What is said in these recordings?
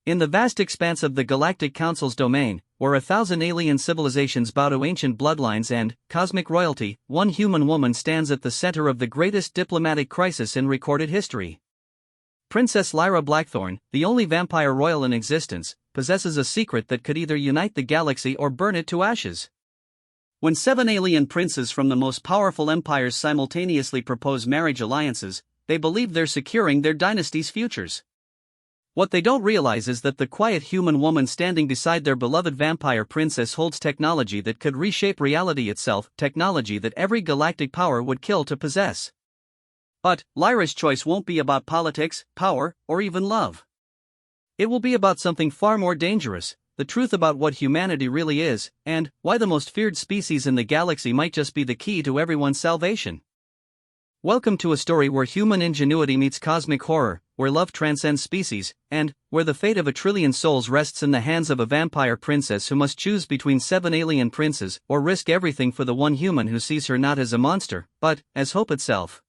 In the vast expanse of the Galactic Council's domain, where 1,000 alien civilizations bow to ancient bloodlines and cosmic royalty, one human woman stands at the center of the greatest diplomatic crisis in recorded history. Princess Lyra Blackthorn, the only vampire royal in existence, possesses a secret that could either unite the galaxy or burn it to ashes. When 7 alien princes from the most powerful empires simultaneously propose marriage alliances, they believe they're securing their dynasty's futures. What they don't realize is that the quiet human woman standing beside their beloved vampire princess holds technology that could reshape reality itself, technology that every galactic power would kill to possess. But Lyra's choice won't be about politics, power, or even love. It will be about something far more dangerous, the truth about what humanity really is, and why the most feared species in the galaxy might just be the key to everyone's salvation. Welcome to a story where human ingenuity meets cosmic horror, where love transcends species, and where the fate of 1 trillion souls rests in the hands of a vampire princess who must choose between 7 alien princes or risk everything for the one human who sees her not as a monster, but as hope itself.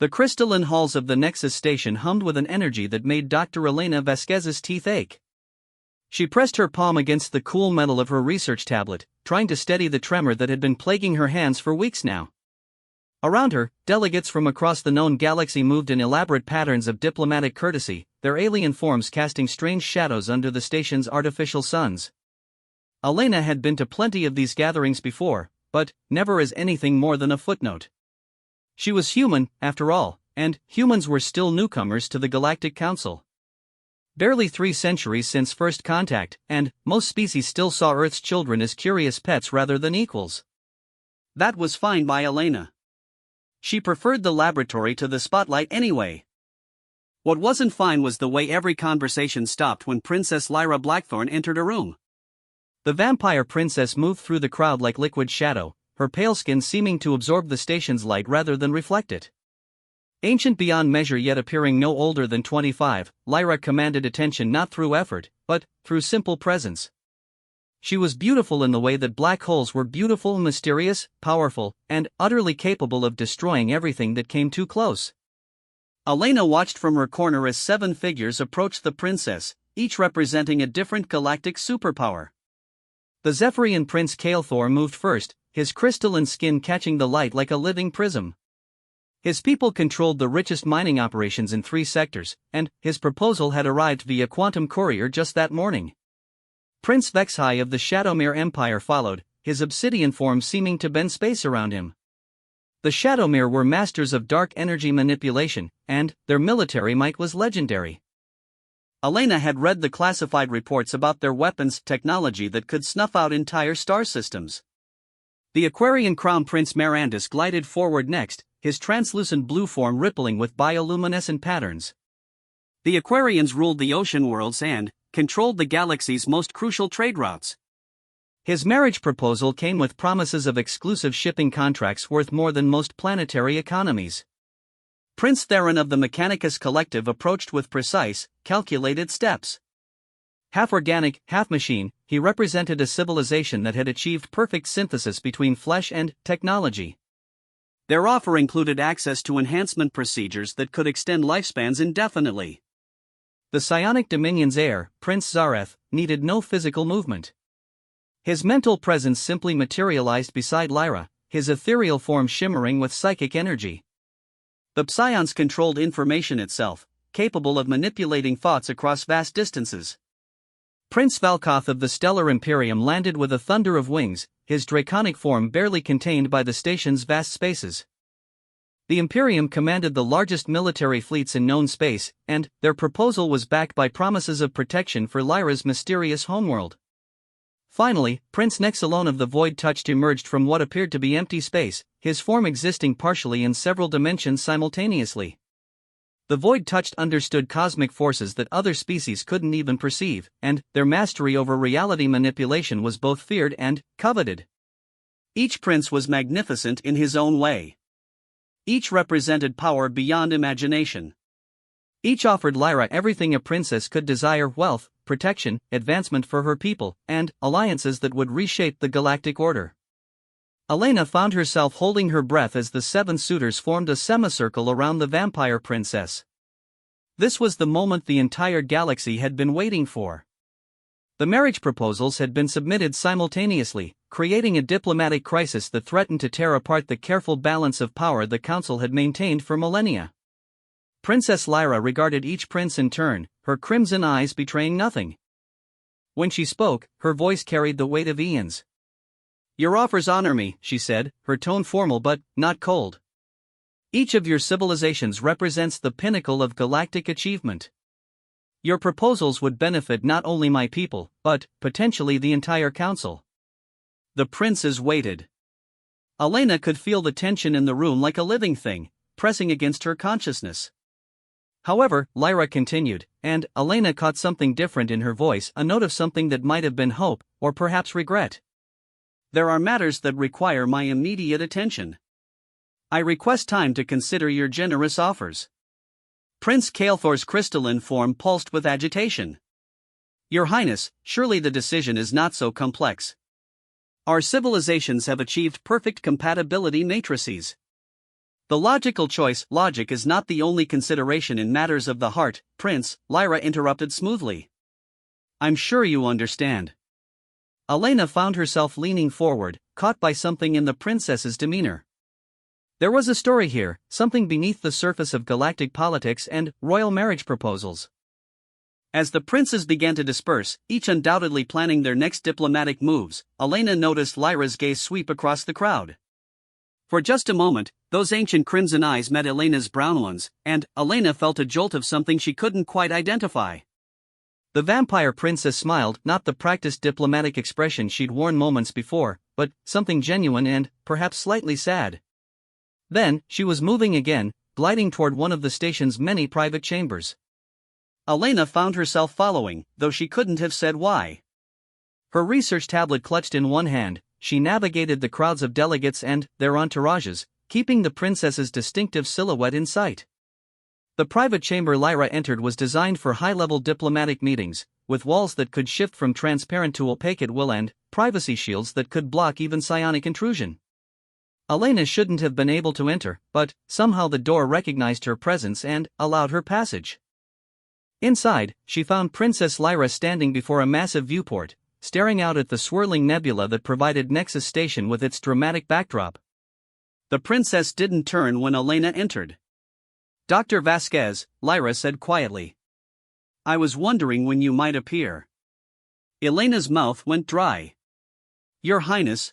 The crystalline halls of the Nexus station hummed with an energy that made Dr. Elena Vasquez's teeth ache. She pressed her palm against the cool metal of her research tablet, trying to steady the tremor that had been plaguing her hands for weeks now. Around her, delegates from across the known galaxy moved in elaborate patterns of diplomatic courtesy, their alien forms casting strange shadows under the station's artificial suns. Elena had been to plenty of these gatherings before, but never as anything more than a footnote. She was human, after all, and humans were still newcomers to the Galactic Council. Barely 3 centuries since first contact, and most species still saw Earth's children as curious pets rather than equals. That was fine by Elena. She preferred the laboratory to the spotlight anyway. What wasn't fine was the way every conversation stopped when Princess Lyra Blackthorn entered a room. The vampire princess moved through the crowd like liquid shadow, her pale skin seeming to absorb the station's light rather than reflect it. Ancient beyond measure yet appearing no older than 25, Lyra commanded attention not through effort, but through simple presence. She was beautiful in the way that black holes were beautiful, mysterious, powerful, and utterly capable of destroying everything that came too close. Elena watched from her corner as 7 figures approached the princess, each representing a different galactic superpower. The Zephyrian Prince Kael'thor moved first, his crystalline skin catching the light like a living prism. His people controlled the richest mining operations in 3 sectors, and his proposal had arrived via quantum courier just that morning. Prince Vexhai of the Shadowmere Empire followed, his obsidian form seeming to bend space around him. The Shadowmere were masters of dark energy manipulation, and their military might was legendary. Elena had read the classified reports about their weapons technology that could snuff out entire star systems. The Aquarian Crown Prince Merandus glided forward next, his translucent blue form rippling with bioluminescent patterns. The Aquarians ruled the ocean worlds and controlled the galaxy's most crucial trade routes. His marriage proposal came with promises of exclusive shipping contracts worth more than most planetary economies. Prince Theron of the Mechanicus Collective approached with precise, calculated steps. Half organic, half machine, he represented a civilization that had achieved perfect synthesis between flesh and technology. Their offer included access to enhancement procedures that could extend lifespans indefinitely. The psionic dominion's heir, Prince Zareth, needed no physical movement. His mental presence simply materialized beside Lyra, his ethereal form shimmering with psychic energy. The psions controlled information itself, capable of manipulating thoughts across vast distances. Prince Valkoth of the Stellar Imperium landed with a thunder of wings, his draconic form barely contained by the station's vast spaces. The Imperium commanded the largest military fleets in known space, and their proposal was backed by promises of protection for Lyra's mysterious homeworld. Finally, Prince Nexalone of the Void Touched emerged from what appeared to be empty space, his form existing partially in several dimensions simultaneously. The Void Touched understood cosmic forces that other species couldn't even perceive, and their mastery over reality manipulation was both feared and coveted. Each prince was magnificent in his own way. Each represented power beyond imagination. Each offered Lyra everything a princess could desire: wealth, protection, advancement for her people, and alliances that would reshape the galactic order. Elena found herself holding her breath as the 7 suitors formed a semicircle around the vampire princess. This was the moment the entire galaxy had been waiting for. The marriage proposals had been submitted simultaneously, creating a diplomatic crisis that threatened to tear apart the careful balance of power the council had maintained for millennia. Princess Lyra regarded each prince in turn, her crimson eyes betraying nothing. When she spoke, her voice carried the weight of eons. "Your offers honor me," she said, her tone formal but not cold. "Each of your civilizations represents the pinnacle of galactic achievement. Your proposals would benefit not only my people, but, potentially, the entire council." The princes waited. Elena could feel the tension in the room like a living thing, pressing against her consciousness. However, Lyra continued, and Elena caught something different in her voice, a note of something that might have been hope, or perhaps regret. "There are matters that require my immediate attention. I request time to consider your generous offers." Prince Kael'thor's crystalline form pulsed with agitation. "Your Highness, surely the decision is not so complex. Our civilizations have achieved perfect compatibility matrices. The logical choice, logic is not the only consideration in matters of the heart, Prince," Lyra interrupted smoothly. "I'm sure you understand." Elena found herself leaning forward, caught by something in the princess's demeanor. There was a story here, something beneath the surface of galactic politics and royal marriage proposals. As the princes began to disperse, each undoubtedly planning their next diplomatic moves, Elena noticed Lyra's gaze sweep across the crowd. For just a moment, those ancient crimson eyes met Elena's brown ones, and Elena felt a jolt of something she couldn't quite identify. The vampire princess smiled, not the practiced diplomatic expression she'd worn moments before, but something genuine and, perhaps slightly sad. Then, she was moving again, gliding toward one of the station's many private chambers. Elena found herself following, though she couldn't have said why. Her research tablet clutched in one hand, she navigated the crowds of delegates and their entourages, keeping the princess's distinctive silhouette in sight. The private chamber Lyra entered was designed for high-level diplomatic meetings, with walls that could shift from transparent to opaque at will and privacy shields that could block even psionic intrusion. Elena shouldn't have been able to enter, but somehow the door recognized her presence and allowed her passage. Inside, she found Princess Lyra standing before a massive viewport, staring out at the swirling nebula that provided Nexus Station with its dramatic backdrop. The princess didn't turn when Elena entered. "Dr. Vasquez," Lyra said quietly. "I was wondering when you might appear." Elena's mouth went dry. "Your Highness,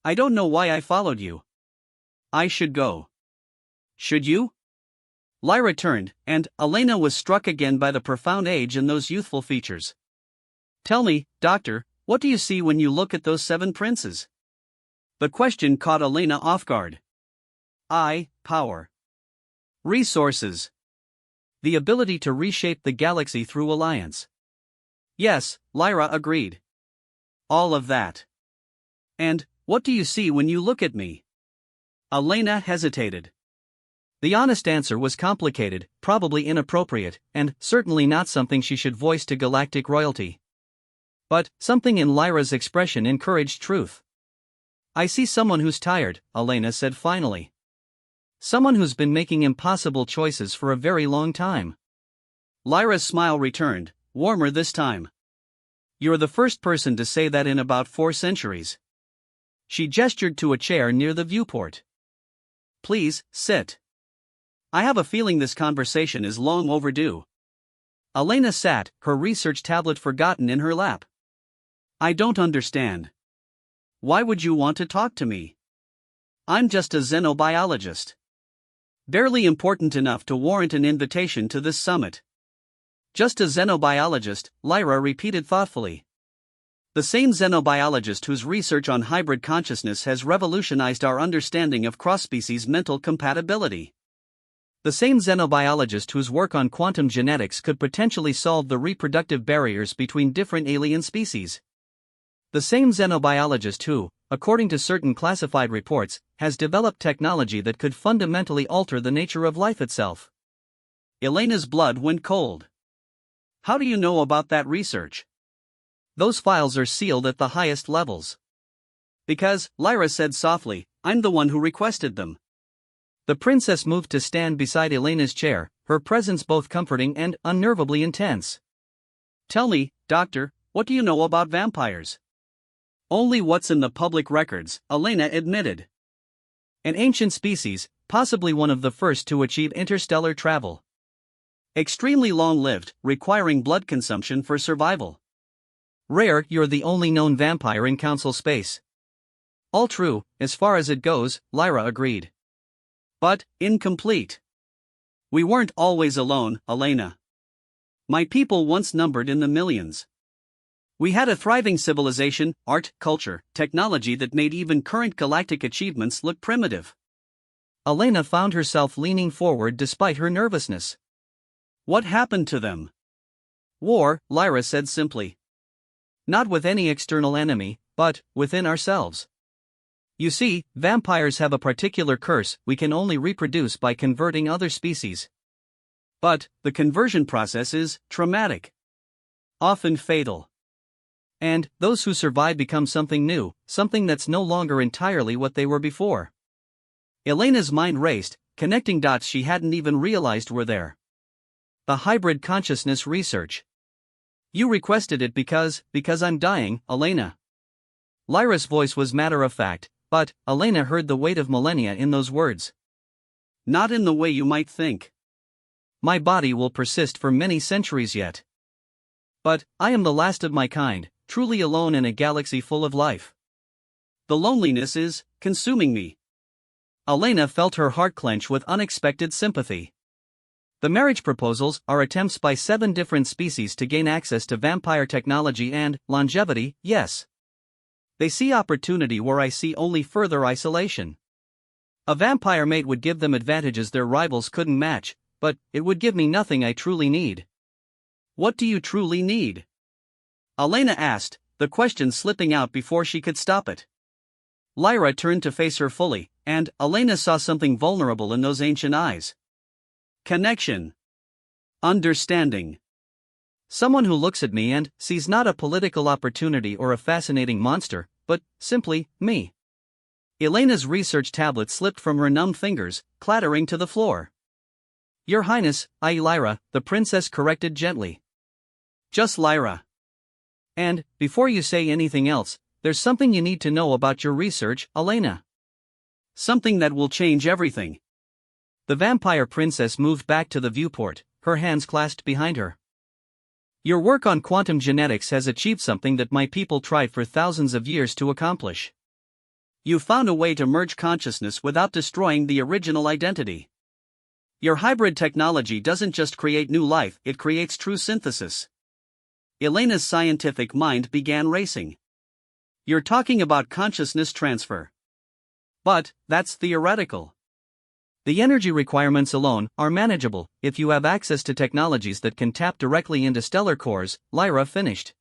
I don't know why I followed you. I should go." "Should you?" Lyra turned, and Elena was struck again by the profound age in those youthful features. "Tell me, Doctor, what do you see when you look at those 7 princes?" The question caught Elena off guard. Power. Resources. The ability to reshape the galaxy through alliance. "Yes," Lyra agreed. "All of that. And what do you see when you look at me?" Elena hesitated. The honest answer was complicated, probably inappropriate, and certainly not something she should voice to galactic royalty. But something in Lyra's expression encouraged truth. "I see someone who's tired," Elena said finally. "Someone who's been making impossible choices for a very long time." Lyra's smile returned, warmer this time. "You're the first person to say that in about 4 centuries. She gestured to a chair near the viewport. "Please, sit. I have a feeling this conversation is long overdue." Elena sat, her research tablet forgotten in her lap. "I don't understand. Why would you want to talk to me? I'm just a xenobiologist. Barely important enough to warrant an invitation to this summit." "Just a xenobiologist," Lyra repeated thoughtfully. "The same xenobiologist whose research on hybrid consciousness has revolutionized our understanding of cross-species mental compatibility. The same xenobiologist whose work on quantum genetics could potentially solve the reproductive barriers between different alien species. The same xenobiologist who, according to certain classified reports, has developed technology that could fundamentally alter the nature of life itself." Elena's blood went cold. "How do you know about that research?" "Those files are sealed at the highest levels." "Because," Lyra said softly, "I'm the one who requested them." The princess moved to stand beside Elena's chair, her presence both comforting and unnervably intense. Tell me, Doctor, what do you know about vampires? Only what's in the public records, Elena admitted. An ancient species, possibly one of the first to achieve interstellar travel. Extremely long-lived, requiring blood consumption for survival. Rare, you're the only known vampire in Council space. All true, as far as it goes, Lyra agreed. But, incomplete. We weren't always alone, Elena. My people once numbered in the millions. We had a thriving civilization, art, culture, technology that made even current galactic achievements look primitive. Elena found herself leaning forward despite her nervousness. What happened to them? War, Lyra said simply. Not with any external enemy, but within ourselves. You see, vampires have a particular curse: we can only reproduce by converting other species. But the conversion process is traumatic. Often fatal. And those who survive become something new, something that's no longer entirely what they were before. Elena's mind raced, connecting dots she hadn't even realized were there. The hybrid consciousness research. You requested it because I'm dying, Elena. Lyra's voice was matter-of-fact, but Elena heard the weight of millennia in those words. Not in the way you might think. My body will persist for many centuries yet. But I am the last of my kind, truly alone in a galaxy full of life. The loneliness is consuming me. Elena felt her heart clench with unexpected sympathy. The marriage proposals are attempts by 7 different species to gain access to vampire technology and longevity, yes. They see opportunity where I see only further isolation. A vampire mate would give them advantages their rivals couldn't match, but it would give me nothing I truly need. What do you truly need? Elena asked, the question slipping out before she could stop it. Lyra turned to face her fully, and Elena saw something vulnerable in those ancient eyes. Connection. Understanding. Someone who looks at me and sees not a political opportunity or a fascinating monster, but simply me. Elena's research tablet slipped from her numb fingers, clattering to the floor. Your Highness, Lyra, the princess corrected gently. Just Lyra. And, before you say anything else, there's something you need to know about your research, Elena. Something that will change everything. The vampire princess moved back to the viewport, her hands clasped behind her. Your work on quantum genetics has achieved something that my people tried for thousands of years to accomplish. You found a way to merge consciousness without destroying the original identity. Your hybrid technology doesn't just create new life, it creates true synthesis. Elena's scientific mind began racing. You're talking about consciousness transfer. But that's theoretical. The energy requirements alone are manageable if you have access to technologies that can tap directly into stellar cores, Lyra finished.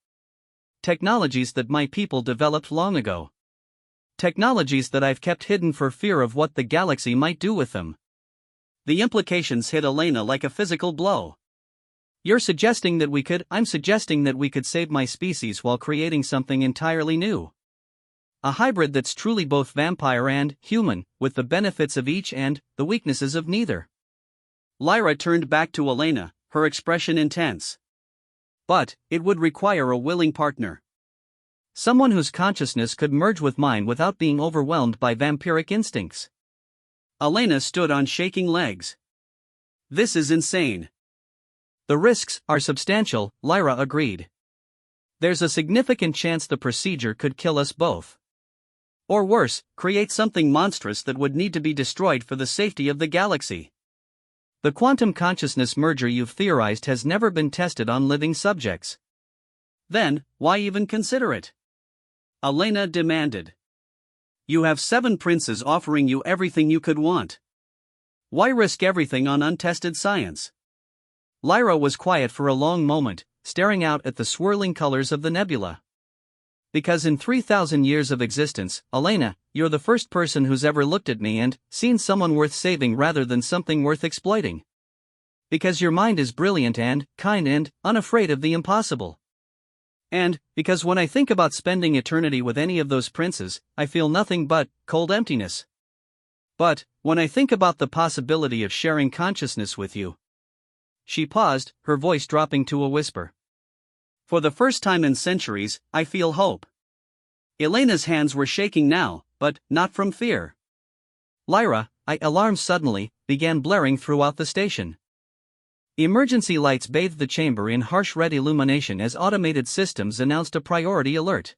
Technologies that my people developed long ago. Technologies that I've kept hidden for fear of what the galaxy might do with them. The implications hit Elena like a physical blow. I'm suggesting that we could save my species while creating something entirely new. A hybrid that's truly both vampire and human, with the benefits of each and the weaknesses of neither. Lyra turned back to Elena, her expression intense. But it would require a willing partner. Someone whose consciousness could merge with mine without being overwhelmed by vampiric instincts. Elena stood on shaking legs. This is insane. The risks are substantial, Lyra agreed. There's a significant chance the procedure could kill us both. Or worse, create something monstrous that would need to be destroyed for the safety of the galaxy. The quantum consciousness merger you've theorized has never been tested on living subjects. Then, why even consider it? Elena demanded. You have 7 princes offering you everything you could want. Why risk everything on untested science? Lyra was quiet for a long moment, staring out at the swirling colors of the nebula. Because in 3,000 years of existence, Elena, you're the first person who's ever looked at me and seen someone worth saving rather than something worth exploiting. Because your mind is brilliant and kind and unafraid of the impossible. And because when I think about spending eternity with any of those princes, I feel nothing but cold emptiness. But when I think about the possibility of sharing consciousness with you, She paused, her voice dropping to a whisper. For the first time in centuries, I feel hope. Elena's hands were shaking now, but not from fear. Lyra, alarms suddenly began blaring throughout the station. Emergency lights bathed the chamber in harsh red illumination as automated systems announced a priority alert.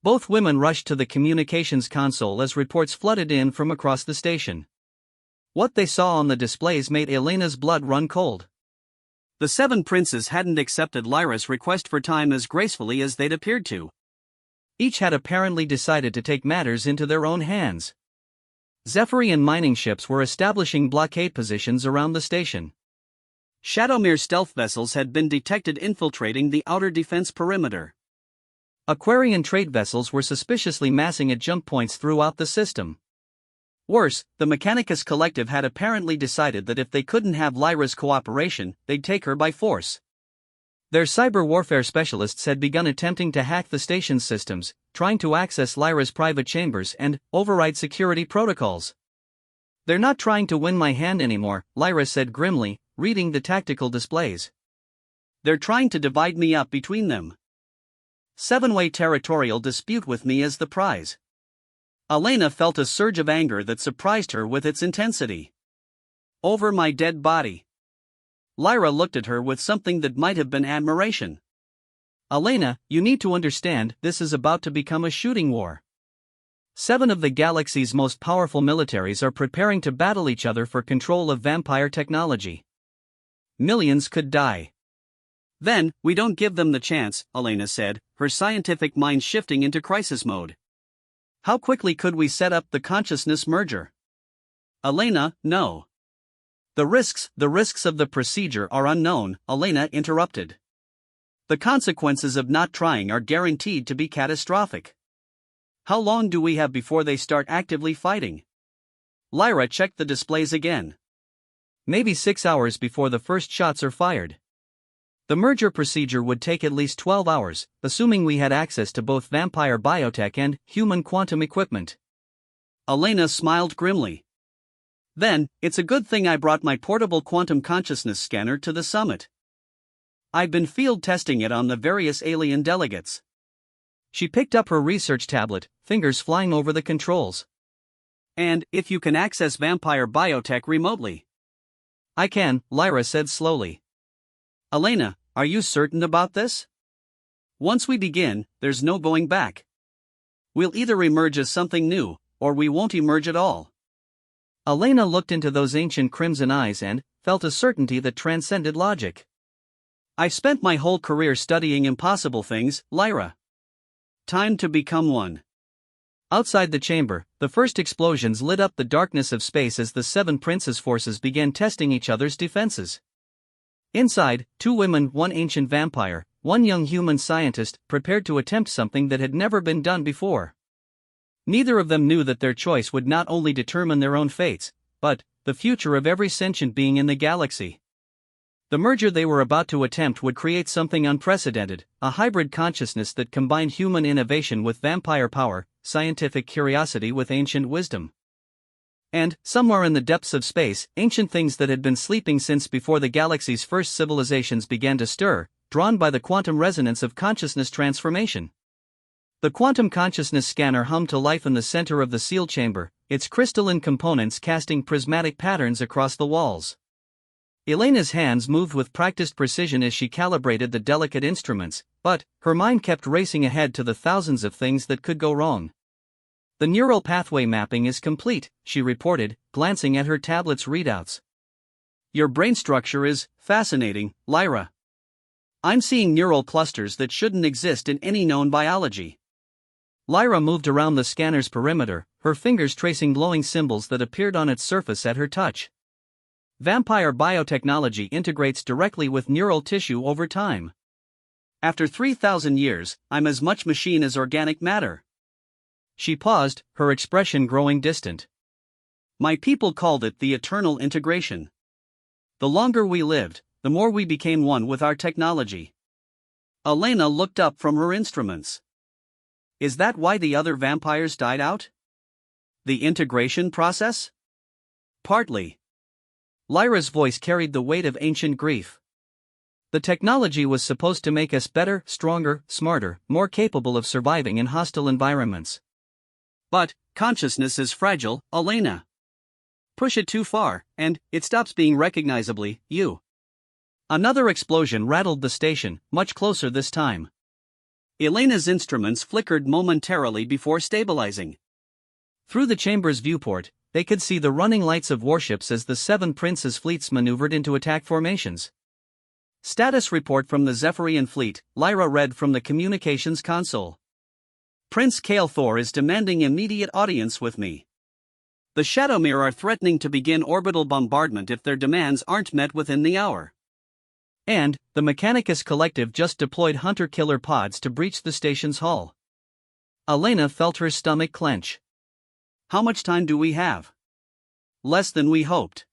Both women rushed to the communications console as reports flooded in from across the station. What they saw on the displays made Elena's blood run cold. The 7 princes hadn't accepted Lyra's request for time as gracefully as they'd appeared to. Each had apparently decided to take matters into their own hands. Zephyrian mining ships were establishing blockade positions around the station. Shadowmere stealth vessels had been detected infiltrating the outer defense perimeter. Aquarian trade vessels were suspiciously massing at jump points throughout the system. Worse, the Mechanicus Collective had apparently decided that if they couldn't have Lyra's cooperation, they'd take her by force. Their cyber warfare specialists had begun attempting to hack the station's systems, trying to access Lyra's private chambers and override security protocols. "They're not trying to win my hand anymore," Lyra said grimly, reading the tactical displays. "They're trying to divide me up between them. 7-way territorial dispute with me as the prize." Elena felt a surge of anger that surprised her with its intensity. "Over my dead body." Lyra looked at her with something that might have been admiration. "Elena, you need to understand, this is about to become a shooting war. 7 of the galaxy's most powerful militaries are preparing to battle each other for control of vampire technology. Millions could die." "Then, we don't give them the chance," Elena said, her scientific mind shifting into crisis mode. "How quickly could we set up the consciousness merger?" "Elena, no. The risks of the procedure are unknown," Elena interrupted. "The consequences of not trying are guaranteed to be catastrophic. How long do we have before they start actively fighting?" Lyra checked the displays again. "Maybe 6 hours before the first shots are fired. The merger procedure would take at least 12 hours, assuming we had access to both vampire biotech and human quantum equipment." Elena smiled grimly. "Then, it's a good thing I brought my portable quantum consciousness scanner to the summit. I've been field testing it on the various alien delegates." She picked up her research tablet, fingers flying over the controls. "And if you can access vampire biotech remotely?" "I can," Lyra said slowly. "Elena, are you certain about this? Once we begin, there's no going back. We'll either emerge as something new, or we won't emerge at all." Elena looked into those ancient crimson eyes and felt a certainty that transcended logic. "I've spent my whole career studying impossible things, Lyra. Time to become one." Outside the chamber, the first explosions lit up the darkness of space as the 7 princes' forces began testing each other's defenses. Inside, 2 women, 1 ancient vampire, 1 young human scientist, prepared to attempt something that had never been done before. Neither of them knew that their choice would not only determine their own fates, but the future of every sentient being in the galaxy. The merger they were about to attempt would create something unprecedented, a hybrid consciousness that combined human innovation with vampire power, scientific curiosity with ancient wisdom. And, somewhere in the depths of space, ancient things that had been sleeping since before the galaxy's first civilizations began to stir, drawn by the quantum resonance of consciousness transformation. The quantum consciousness scanner hummed to life in the center of the sealed chamber, its crystalline components casting prismatic patterns across the walls. Elena's hands moved with practiced precision as she calibrated the delicate instruments, but her mind kept racing ahead to the thousands of things that could go wrong. "The neural pathway mapping is complete," she reported, glancing at her tablet's readouts. "Your brain structure is fascinating, Lyra. I'm seeing neural clusters that shouldn't exist in any known biology." Lyra moved around the scanner's perimeter, her fingers tracing glowing symbols that appeared on its surface at her touch. "Vampire biotechnology integrates directly with neural tissue over time. After 3,000 years, I'm as much machine as organic matter." She paused, her expression growing distant. "My people called it the eternal integration. The longer we lived, the more we became one with our technology." Elena looked up from her instruments. "Is that why the other vampires died out? The integration process?" "Partly. Lyra's voice carried the weight of ancient grief. The technology was supposed to make us better, stronger, smarter, more capable of surviving in hostile environments. But consciousness is fragile, Elena. Push it too far, and it stops being recognizably you. Another explosion rattled the station, much closer this time. Elena's instruments flickered momentarily before stabilizing. Through the chamber's viewport, they could see the running lights of warships as the 7 Princes' fleets maneuvered into attack formations. Status report from the Zephyrian fleet, Lyra read from the communications console. Prince Kale Thor is demanding immediate audience with me. The Shadowmere are threatening to begin orbital bombardment if their demands aren't met within the hour. And, the Mechanicus Collective just deployed hunter-killer pods to breach the station's hull. Elena felt her stomach clench. How much time do we have? Less than we hoped.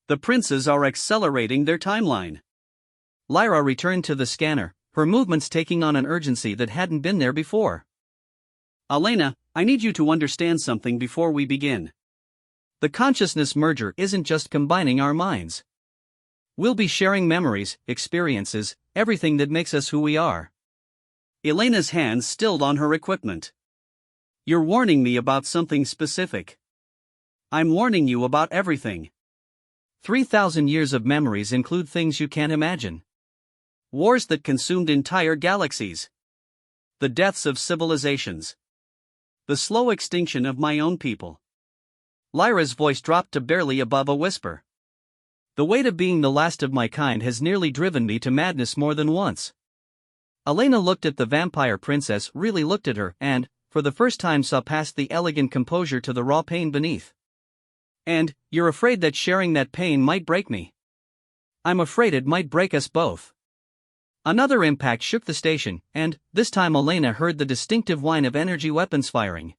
The princes are accelerating their timeline. Lyra returned to the scanner, her movements taking on an urgency that hadn't been there before. Elena, I need you to understand something before we begin. The consciousness merger isn't just combining our minds. We'll be sharing memories, experiences, everything that makes us who we are. Elena's hands stilled on her equipment. You're warning me about something specific. I'm warning you about everything. 3,000 years of memories include things you can't imagine. Wars that consumed entire galaxies. The deaths of civilizations. The slow extinction of my own people. Lyra's voice dropped to barely above a whisper. The weight of being the last of my kind has nearly driven me to madness more than once. Elena looked at the vampire princess, really looked at her, and, for the first time, saw past the elegant composure to the raw pain beneath. And, you're afraid that sharing that pain might break me. I'm afraid it might break us both. Another impact shook the station, and, this time Elena heard the distinctive whine of energy weapons firing.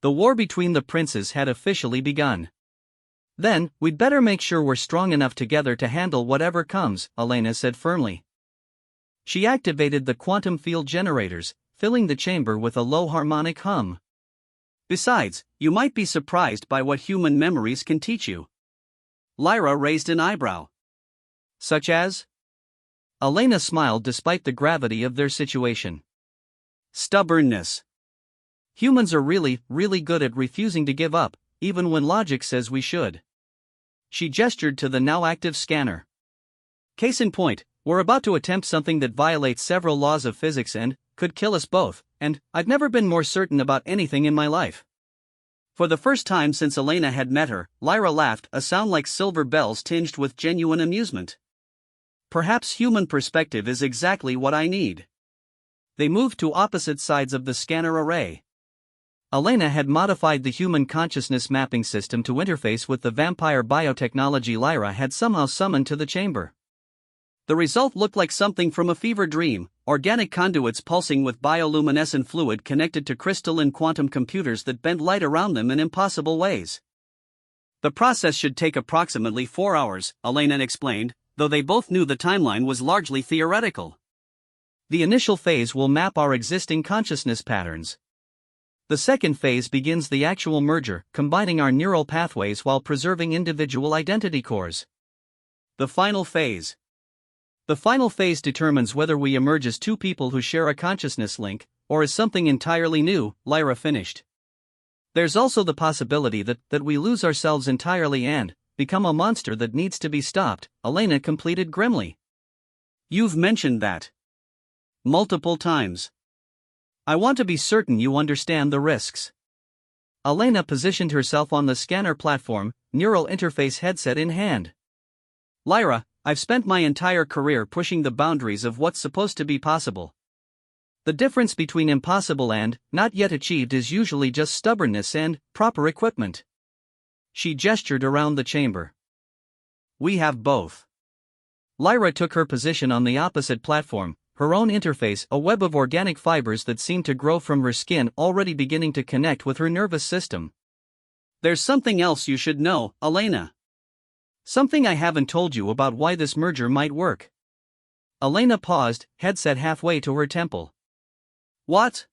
The war between the princes had officially begun. Then, we'd better make sure we're strong enough together to handle whatever comes, Elena said firmly. She activated the quantum field generators, filling the chamber with a low harmonic hum. Besides, you might be surprised by what human memories can teach you. Lyra raised an eyebrow. Such as? Elena smiled despite the gravity of their situation. Stubbornness. Humans are really, really good at refusing to give up, even when logic says we should. She gestured to the now active scanner. Case in point, we're about to attempt something that violates several laws of physics and could kill us both, and I've never been more certain about anything in my life. For the first time since Elena had met her, Lyra laughed, a sound like silver bells tinged with genuine amusement. Perhaps human perspective is exactly what I need. They moved to opposite sides of the scanner array. Elena had modified the human consciousness mapping system to interface with the vampire biotechnology Lyra had somehow summoned to the chamber. The result looked like something from a fever dream, organic conduits pulsing with bioluminescent fluid connected to crystalline quantum computers that bent light around them in impossible ways. The process should take approximately 4 hours, Elena explained, though they both knew the timeline was largely theoretical. The initial phase will map our existing consciousness patterns. The second phase begins the actual merger, combining our neural pathways while preserving individual identity cores. The final phase. The final phase determines whether we emerge as two people who share a consciousness link, or as something entirely new, Lyra finished. There's also the possibility that we lose ourselves entirely and become a monster that needs to be stopped, Elena completed grimly. You've mentioned that. Multiple times. I want to be certain you understand the risks. Elena positioned herself on the scanner platform, neural interface headset in hand. Lyra, I've spent my entire career pushing the boundaries of what's supposed to be possible. The difference between impossible and not yet achieved is usually just stubbornness and proper equipment. She gestured around the chamber. We have both. Lyra took her position on the opposite platform, her own interface, a web of organic fibers that seemed to grow from her skin, already beginning to connect with her nervous system. There's something else you should know, Elena. Something I haven't told you about why this merger might work. Elena paused, headset halfway to her temple. What?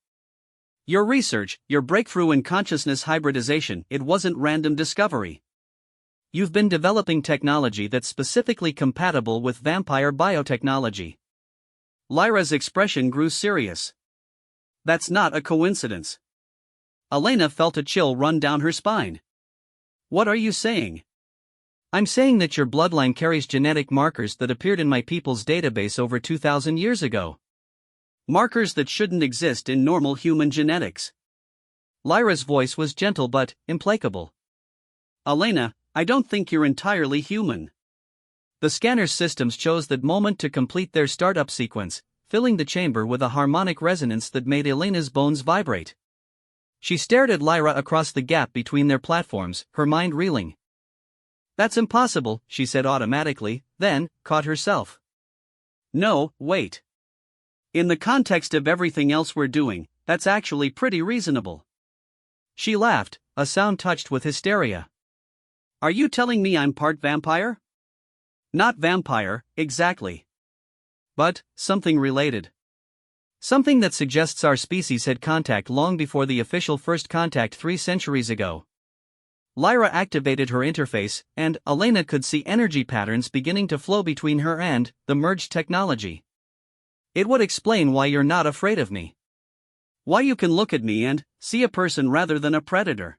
Your research, your breakthrough in consciousness hybridization, it wasn't random discovery. You've been developing technology that's specifically compatible with vampire biotechnology. Lyra's expression grew serious. That's not a coincidence. Elena felt a chill run down her spine. What are you saying? I'm saying that your bloodline carries genetic markers that appeared in my people's database over 2,000 years ago. Markers that shouldn't exist in normal human genetics. Lyra's voice was gentle but implacable. Elena, I don't think you're entirely human. The scanner's systems chose that moment to complete their startup sequence, filling the chamber with a harmonic resonance that made Elena's bones vibrate. She stared at Lyra across the gap between their platforms, her mind reeling. That's impossible, she said automatically, then caught herself. No, wait. In the context of everything else we're doing, that's actually pretty reasonable. She laughed, a sound touched with hysteria. Are you telling me I'm part vampire? Not vampire, exactly. But something related. Something that suggests our species had contact long before the official first contact 3 centuries ago. Lyra activated her interface, and Elena could see energy patterns beginning to flow between her and the merged technology. It would explain why you're not afraid of me. Why you can look at me and see a person rather than a predator.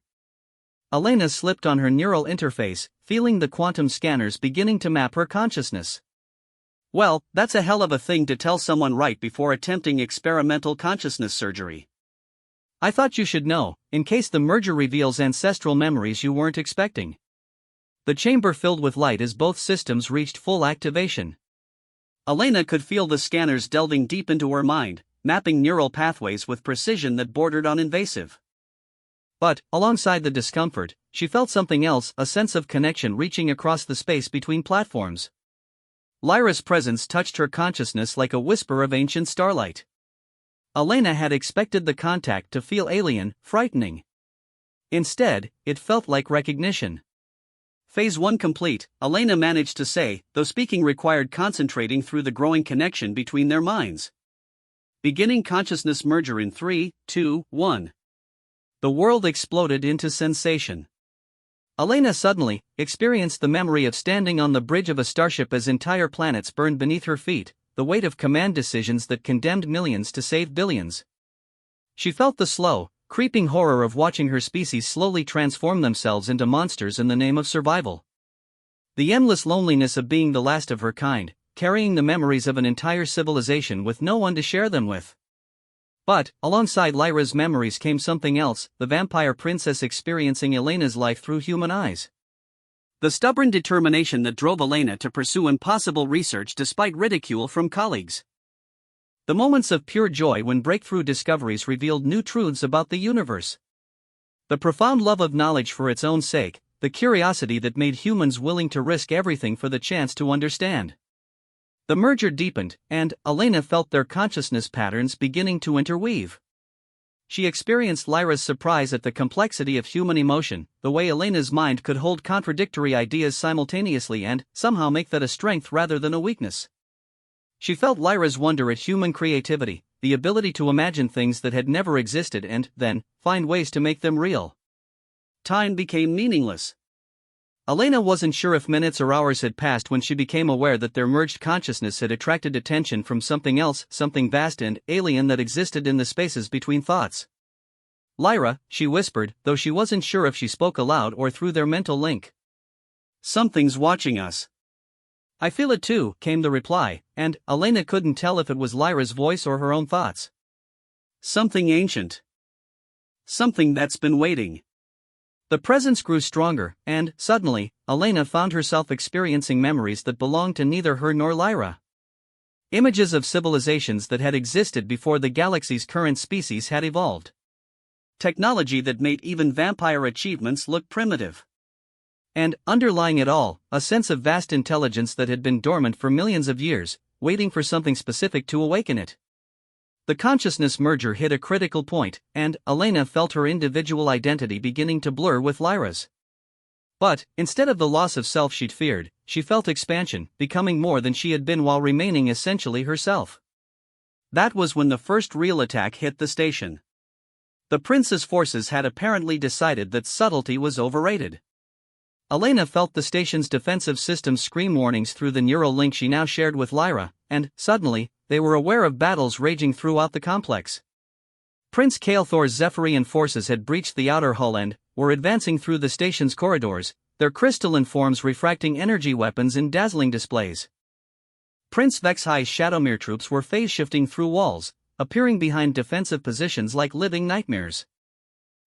Elena slipped on her neural interface, feeling the quantum scanners beginning to map her consciousness. Well, that's a hell of a thing to tell someone right before attempting experimental consciousness surgery. I thought you should know, in case the merger reveals ancestral memories you weren't expecting. The chamber filled with light as both systems reached full activation. Elena could feel the scanners delving deep into her mind, mapping neural pathways with precision that bordered on invasive. But, alongside the discomfort, she felt something else, a sense of connection reaching across the space between platforms. Lyra's presence touched her consciousness like a whisper of ancient starlight. Elena had expected the contact to feel alien, frightening. Instead, it felt like recognition. Phase 1 complete, Elena managed to say, though speaking required concentrating through the growing connection between their minds. Beginning consciousness merger in 3, 2, 1. The world exploded into sensation. Elena suddenly experienced the memory of standing on the bridge of a starship as entire planets burned beneath her feet, the weight of command decisions that condemned millions to save billions. She felt the slow, creeping horror of watching her species slowly transform themselves into monsters in the name of survival. The endless loneliness of being the last of her kind, carrying the memories of an entire civilization with no one to share them with. But, alongside Lyra's memories came something else, the vampire princess experiencing Elena's life through human eyes. The stubborn determination that drove Elena to pursue impossible research despite ridicule from colleagues. The moments of pure joy when breakthrough discoveries revealed new truths about the universe. The profound love of knowledge for its own sake, the curiosity that made humans willing to risk everything for the chance to understand. The merger deepened, and Elena felt their consciousness patterns beginning to interweave. She experienced Lyra's surprise at the complexity of human emotion, the way Elena's mind could hold contradictory ideas simultaneously and somehow make that a strength rather than a weakness. She felt Lyra's wonder at human creativity, the ability to imagine things that had never existed and, then, find ways to make them real. Time became meaningless. Elena wasn't sure if minutes or hours had passed when she became aware that their merged consciousness had attracted attention from something else, something vast and alien that existed in the spaces between thoughts. Lyra, she whispered, though she wasn't sure if she spoke aloud or through their mental link. Something's watching us. I feel it too, came the reply, and Elena couldn't tell if it was Lyra's voice or her own thoughts. Something ancient. Something that's been waiting. The presence grew stronger, and, suddenly, Elena found herself experiencing memories that belonged to neither her nor Lyra. Images of civilizations that had existed before the galaxy's current species had evolved. Technology that made even vampire achievements look primitive. And, underlying it all, a sense of vast intelligence that had been dormant for millions of years, waiting for something specific to awaken it. The consciousness merger hit a critical point, and Elena felt her individual identity beginning to blur with Lyra's. But, instead of the loss of self she'd feared, she felt expansion, becoming more than she had been while remaining essentially herself. That was when the first real attack hit the station. The prince's forces had apparently decided that subtlety was overrated. Elena felt the station's defensive systems scream warnings through the neural link she now shared with Lyra, and, suddenly, they were aware of battles raging throughout the complex. Prince Kael'thor's Zephyrian forces had breached the outer hull and were advancing through the station's corridors, their crystalline forms refracting energy weapons in dazzling displays. Prince Vexhi's Shadowmere troops were phase-shifting through walls, appearing behind defensive positions like living nightmares.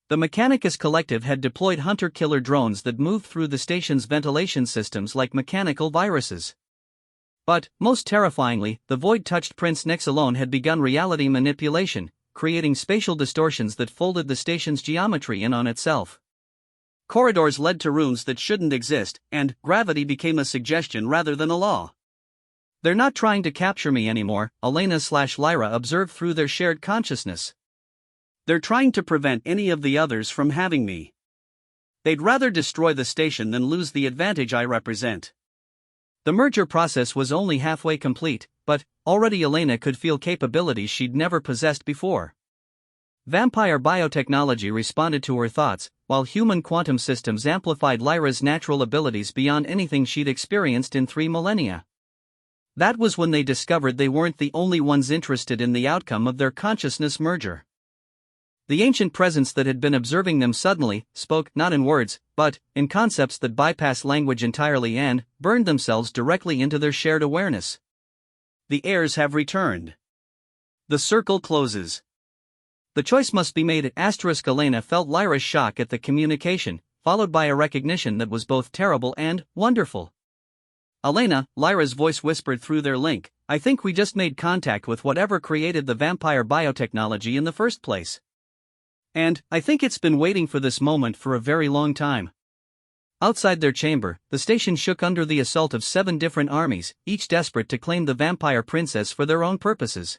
The Mechanicus Collective had deployed hunter-killer drones that moved through the station's ventilation systems like mechanical viruses. But, most terrifyingly, the void-touched Prince Nexalone had begun reality manipulation, creating spatial distortions that folded the station's geometry in on itself. Corridors led to rooms that shouldn't exist, and gravity became a suggestion rather than a law. "They're not trying to capture me anymore," Elena/Lyra observed through their shared consciousness. "They're trying to prevent any of the others from having me. They'd rather destroy the station than lose the advantage I represent." The merger process was only halfway complete, but already Elena could feel capabilities she'd never possessed before. Vampire biotechnology responded to her thoughts, while human quantum systems amplified Lyra's natural abilities beyond anything she'd experienced in 3 millennia. That was when they discovered they weren't the only ones interested in the outcome of their consciousness merger. The ancient presence that had been observing them suddenly spoke not in words, but in concepts that bypassed language entirely and burned themselves directly into their shared awareness. "The heirs have returned. The circle closes. The choice must be made." Elena felt Lyra's shock at the communication, followed by a recognition that was both terrible and wonderful. "Elena," Lyra's voice whispered through their link, "I think we just made contact with whatever created the vampire biotechnology in the first place. And I think it's been waiting for this moment for a very long time." Outside their chamber, the station shook under the assault of 7 different armies, each desperate to claim the vampire princess for their own purposes.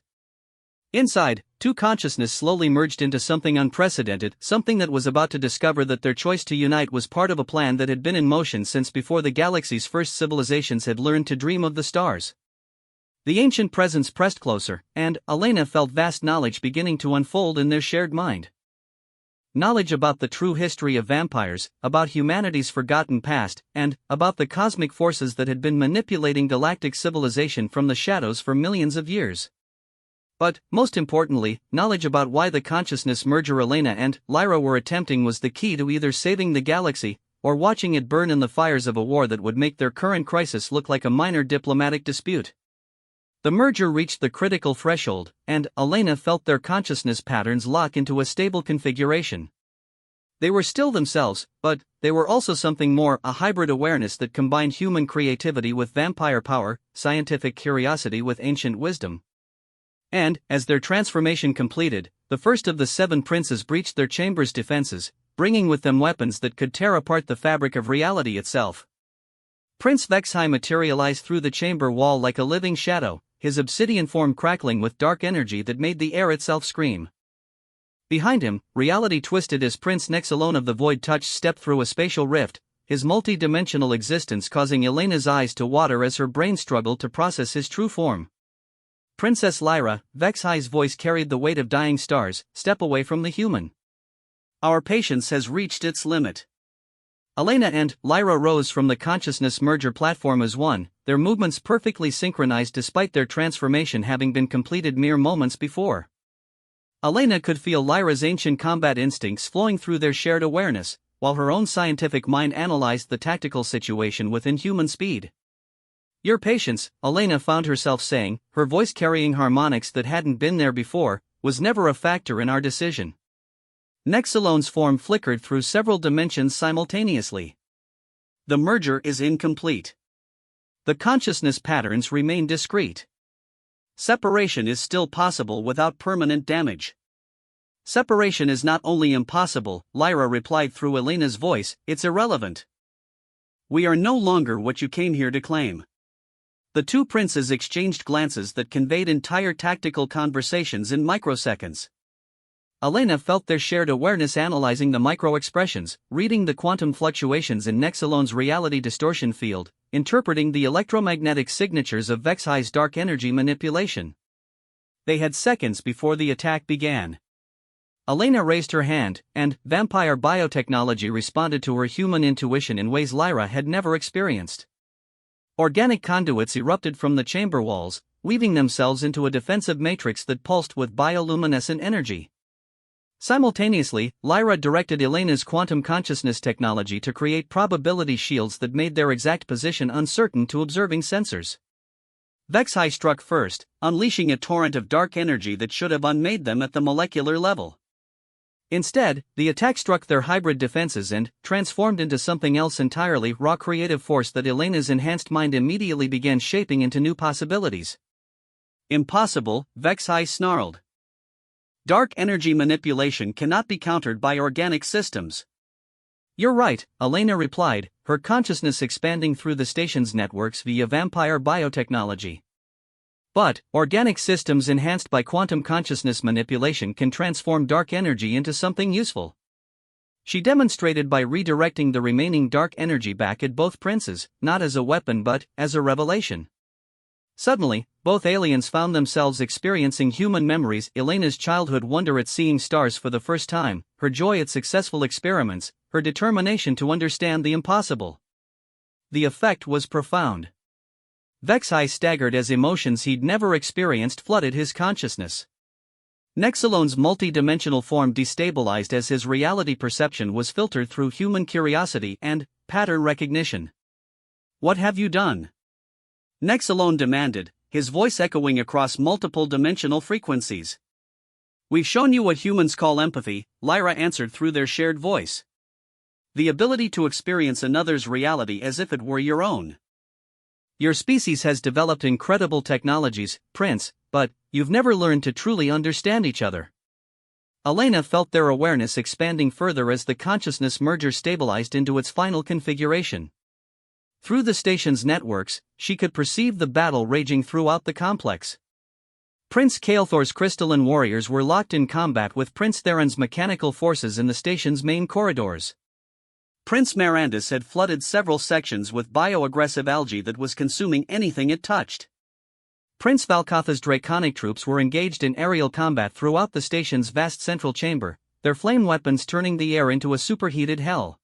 Inside, 2 consciousness slowly merged into something unprecedented, something that was about to discover that their choice to unite was part of a plan that had been in motion since before the galaxy's first civilizations had learned to dream of the stars. The ancient presence pressed closer, and Elena felt vast knowledge beginning to unfold in their shared mind. Knowledge about the true history of vampires, about humanity's forgotten past, and about the cosmic forces that had been manipulating galactic civilization from the shadows for millions of years. But, most importantly, knowledge about why the consciousness merger Elena and Lyra were attempting was the key to either saving the galaxy, or watching it burn in the fires of a war that would make their current crisis look like a minor diplomatic dispute. The merger reached the critical threshold, and Elena felt their consciousness patterns lock into a stable configuration. They were still themselves, but they were also something more, a hybrid awareness that combined human creativity with vampire power, scientific curiosity with ancient wisdom. And, as their transformation completed, the first of the 7 princes breached their chamber's defenses, bringing with them weapons that could tear apart the fabric of reality itself. Prince Vexhi materialized through the chamber wall like a living shadow, his obsidian form crackling with dark energy that made the air itself scream. Behind him, reality twisted as Prince Nexalone of the Void Touch stepped through a spatial rift, his multi-dimensional existence causing Elena's eyes to water as her brain struggled to process his true form. "Princess Lyra," Vexhi's voice carried the weight of dying stars, "step away from the human. Our patience has reached its limit." Elena and Lyra rose from the consciousness merger platform as one, their movements perfectly synchronized despite their transformation having been completed mere moments before. Elena could feel Lyra's ancient combat instincts flowing through their shared awareness, while her own scientific mind analyzed the tactical situation with inhuman speed. "Your patience," Elena found herself saying, her voice carrying harmonics that hadn't been there before, "was never a factor in our decision." Nexalone's form flickered through several dimensions simultaneously. The merger is incomplete. The consciousness patterns remain discrete. Separation is still possible without permanent damage. "Separation is not only impossible," Lyra replied through Elena's voice, "it's irrelevant. We are no longer what you came here to claim." The 2 princes exchanged glances that conveyed entire tactical conversations in microseconds. Elena felt their shared awareness analyzing the micro-expressions, reading the quantum fluctuations in Nexalone's reality distortion field, interpreting the electromagnetic signatures of Vexhi's dark energy manipulation. They had seconds before the attack began. Elena raised her hand, and vampire biotechnology responded to her human intuition in ways Lyra had never experienced. Organic conduits erupted from the chamber walls, weaving themselves into a defensive matrix that pulsed with bioluminescent energy. Simultaneously, Lyra directed Elena's quantum consciousness technology to create probability shields that made their exact position uncertain to observing sensors. HFY struck first, unleashing a torrent of dark energy that should have unmade them at the molecular level. Instead, the attack struck their hybrid defenses and transformed into something else entirely, raw creative force that Elena's enhanced mind immediately began shaping into new possibilities. Impossible, HFY snarled. Dark energy manipulation cannot be countered by organic systems. You're right, Elena replied, her consciousness expanding through the station's networks via vampire biotechnology. But, organic systems enhanced by quantum consciousness manipulation can transform dark energy into something useful. She demonstrated by redirecting the remaining dark energy back at both princes, not as a weapon but as a revelation. Suddenly, both aliens found themselves experiencing human memories: Elena's childhood wonder at seeing stars for the first time, her joy at successful experiments, her determination to understand the impossible. The effect was profound. HFY staggered as emotions he'd never experienced flooded his consciousness. Nexalone's multi-dimensional form destabilized as his reality perception was filtered through human curiosity and pattern recognition. What have you done? Nexalone demanded, his voice echoing across multiple dimensional frequencies. We've shown you what humans call empathy, Lyra answered through their shared voice. The ability to experience another's reality as if it were your own. Your species has developed incredible technologies, Prince, but you've never learned to truly understand each other. Elena felt their awareness expanding further as the consciousness merger stabilized into its final configuration. Through the station's networks, she could perceive the battle raging throughout the complex. Prince Kael'thor's crystalline warriors were locked in combat with Prince Theron's mechanical forces in the station's main corridors. Prince Mirandus had flooded several sections with bioaggressive algae that was consuming anything it touched. Prince Valkatha's draconic troops were engaged in aerial combat throughout the station's vast central chamber, their flame weapons turning the air into a superheated hell.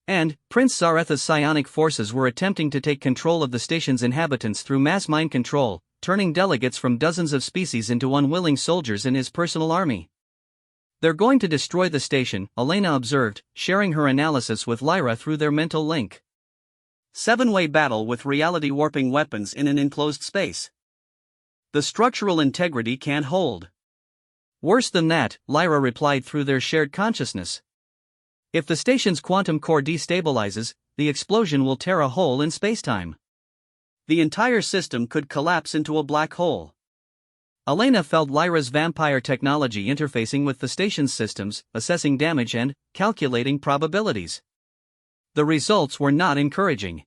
And Prince Zaretha's psionic forces were attempting to take control of the station's inhabitants through mass mind control, turning delegates from dozens of species into unwilling soldiers in his personal army. They're going to destroy the station, Elena observed, sharing her analysis with Lyra through their mental link. Seven-way battle with reality-warping weapons in an enclosed space. The structural integrity can't hold. Worse than that, Lyra replied through their shared consciousness. If the station's quantum core destabilizes, the explosion will tear a hole in spacetime. The entire system could collapse into a black hole. Elena felt Lyra's vampire technology interfacing with the station's systems, assessing damage and calculating probabilities. The results were not encouraging.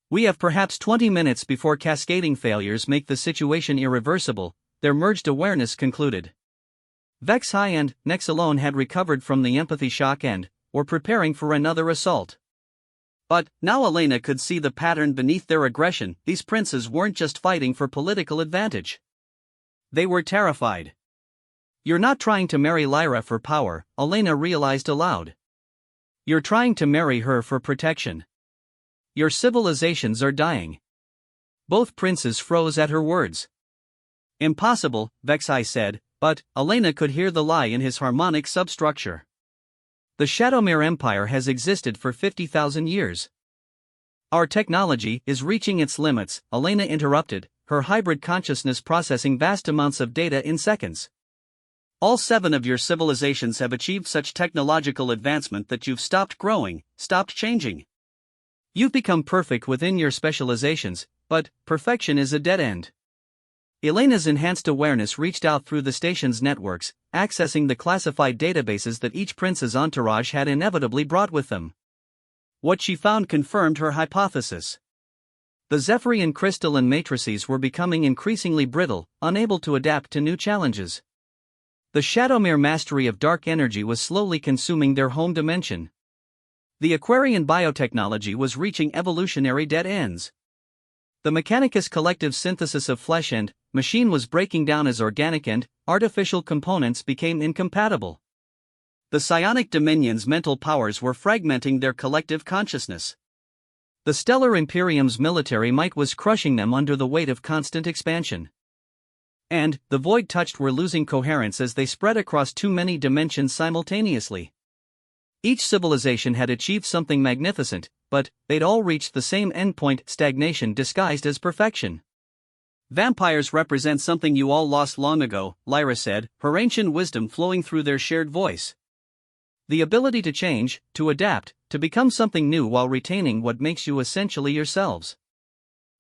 We have perhaps 20 minutes before cascading failures make the situation irreversible, their merged awareness concluded. HFY and Nexalone had recovered from the empathy shock and were preparing for another assault. But now Elena could see the pattern beneath their aggression. These princes weren't just fighting for political advantage. They were terrified. You're not trying to marry Lyra for power, Elena realized aloud. You're trying to marry her for protection. Your civilizations are dying. Both princes froze at her words. Impossible, HFY said, but Elena could hear the lie in his harmonic substructure. The Shadowmere Empire has existed for 50,000 years. Our technology is reaching its limits, Elena interrupted, her hybrid consciousness processing vast amounts of data in seconds. All 7 of your civilizations have achieved such technological advancement that you've stopped growing, stopped changing. You've become perfect within your specializations, but perfection is a dead end. Elena's enhanced awareness reached out through the station's networks, accessing the classified databases that each prince's entourage had inevitably brought with them. What she found confirmed her hypothesis. The Zephyrian crystalline matrices were becoming increasingly brittle, unable to adapt to new challenges. The Shadowmere mastery of dark energy was slowly consuming their home dimension. The Aquarian biotechnology was reaching evolutionary dead ends. The Mechanicus collective synthesis of flesh and machine was breaking down as organic and artificial components became incompatible. The psionic dominion's mental powers were fragmenting their collective consciousness. The Stellar Imperium's military might was crushing them under the weight of constant expansion. And the void-touched were losing coherence as they spread across too many dimensions simultaneously. Each civilization had achieved something magnificent, but they'd all reached the same endpoint: stagnation disguised as perfection. Vampires represent something you all lost long ago, Lyra said, her ancient wisdom flowing through their shared voice. The ability to change, to adapt, to become something new while retaining what makes you essentially yourselves.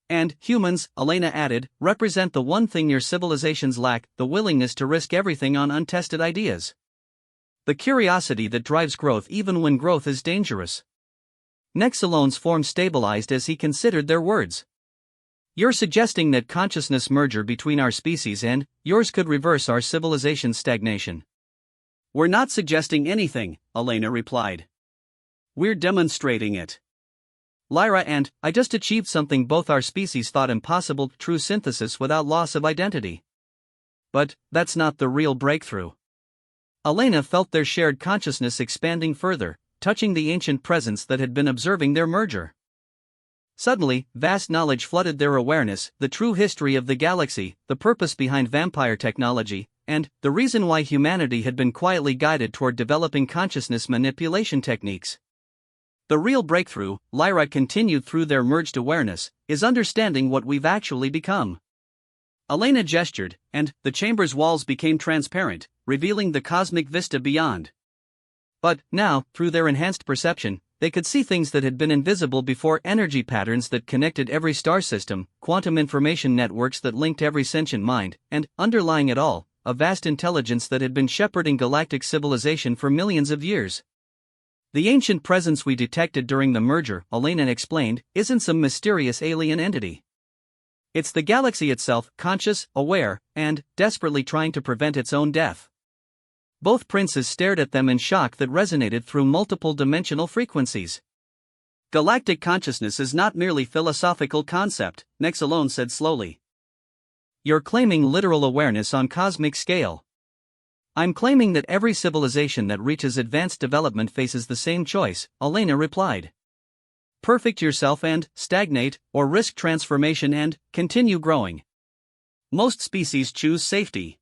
And humans, Elena added, represent the one thing your civilizations lack: the willingness to risk everything on untested ideas. The curiosity that drives growth even when growth is dangerous. Nexalone's form stabilized as he considered their words. You're suggesting that consciousness merger between our species and yours could reverse our civilization's stagnation. We're not suggesting anything, Elena replied. We're demonstrating it. Lyra, and I just achieved something both our species thought impossible: true synthesis without loss of identity. But that's not the real breakthrough. Elena felt their shared consciousness expanding further, touching the ancient presence that had been observing their merger. Suddenly, vast knowledge flooded their awareness: the true history of the galaxy, the purpose behind vampire technology, and the reason why humanity had been quietly guided toward developing consciousness manipulation techniques. The real breakthrough, Lyra continued through their merged awareness, is understanding what we've actually become. Elena gestured, and the chamber's walls became transparent, revealing the cosmic vista beyond. But now, through their enhanced perception, they could see things that had been invisible before: energy patterns that connected every star system, quantum information networks that linked every sentient mind, and, underlying it all, a vast intelligence that had been shepherding galactic civilization for millions of years. The ancient presence we detected during the merger, Elena explained, isn't some mysterious alien entity. It's the galaxy itself, conscious, aware, and desperately trying to prevent its own death. Both princes stared at them in shock that resonated through multiple dimensional frequencies. Galactic consciousness is not merely philosophical concept, Nexalone said slowly. You're claiming literal awareness on cosmic scale. I'm claiming that every civilization that reaches advanced development faces the same choice, Elena replied. Perfect yourself and stagnate, or risk transformation and continue growing. Most species choose safety.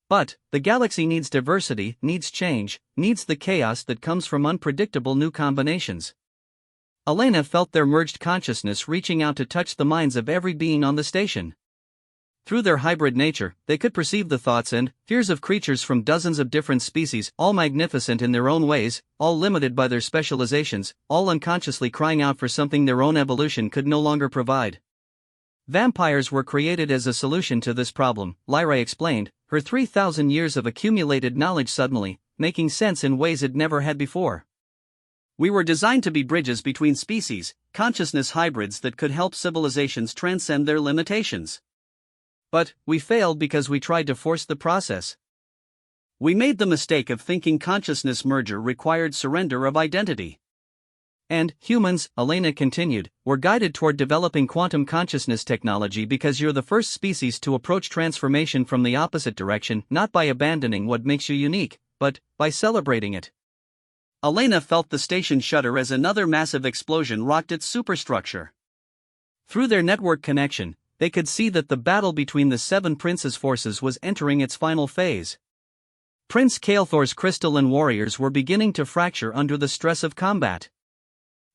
But the galaxy needs diversity, needs change, needs the chaos that comes from unpredictable new combinations. Elena felt their merged consciousness reaching out to touch the minds of every being on the station. Through their hybrid nature, they could perceive the thoughts and fears of creatures from dozens of different species, all magnificent in their own ways, all limited by their specializations, all unconsciously crying out for something their own evolution could no longer provide. Vampires were created as a solution to this problem, Lyra explained, her 3,000 years of accumulated knowledge suddenly making sense in ways it never had before. We were designed to be bridges between species, consciousness hybrids that could help civilizations transcend their limitations. But we failed because we tried to force the process. We made the mistake of thinking consciousness merger required surrender of identity. And humans, Elena continued, were guided toward developing quantum consciousness technology because you're the first species to approach transformation from the opposite direction, not by abandoning what makes you unique, but by celebrating it. Elena felt the station shudder as another massive explosion rocked its superstructure. Through their network connection, they could see that the battle between the seven princes' forces was entering its final phase. Prince Kael'thor's crystalline warriors were beginning to fracture under the stress of combat.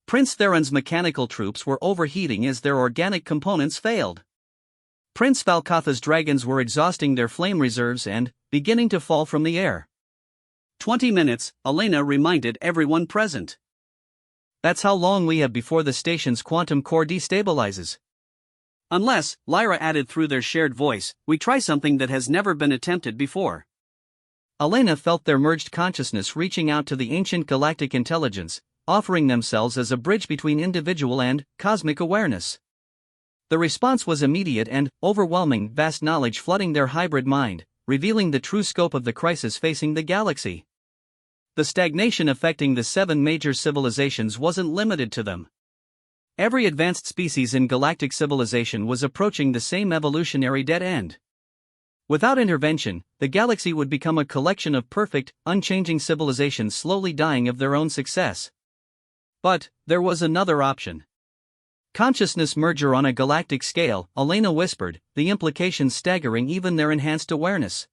Prince Theron's mechanical troops were overheating as their organic components failed. Prince Valkatha's dragons were exhausting their flame reserves and beginning to fall from the air. 20 minutes, Elena reminded everyone present. That's how long we have before the station's quantum core destabilizes. Unless, Lyra added through their shared voice, we try something that has never been attempted before. Elena felt their merged consciousness reaching out to the ancient galactic intelligence, offering themselves as a bridge between individual and cosmic awareness. The response was immediate and overwhelming, vast knowledge flooding their hybrid mind, revealing the true scope of the crisis facing the galaxy. The stagnation affecting the seven major civilizations wasn't limited to them. Every advanced species in galactic civilization was approaching the same evolutionary dead end. Without intervention, the galaxy would become a collection of perfect, unchanging civilizations slowly dying of their own success. But there was another option. Consciousness merger on a galactic scale, Elena whispered, the implications staggering even their enhanced awareness.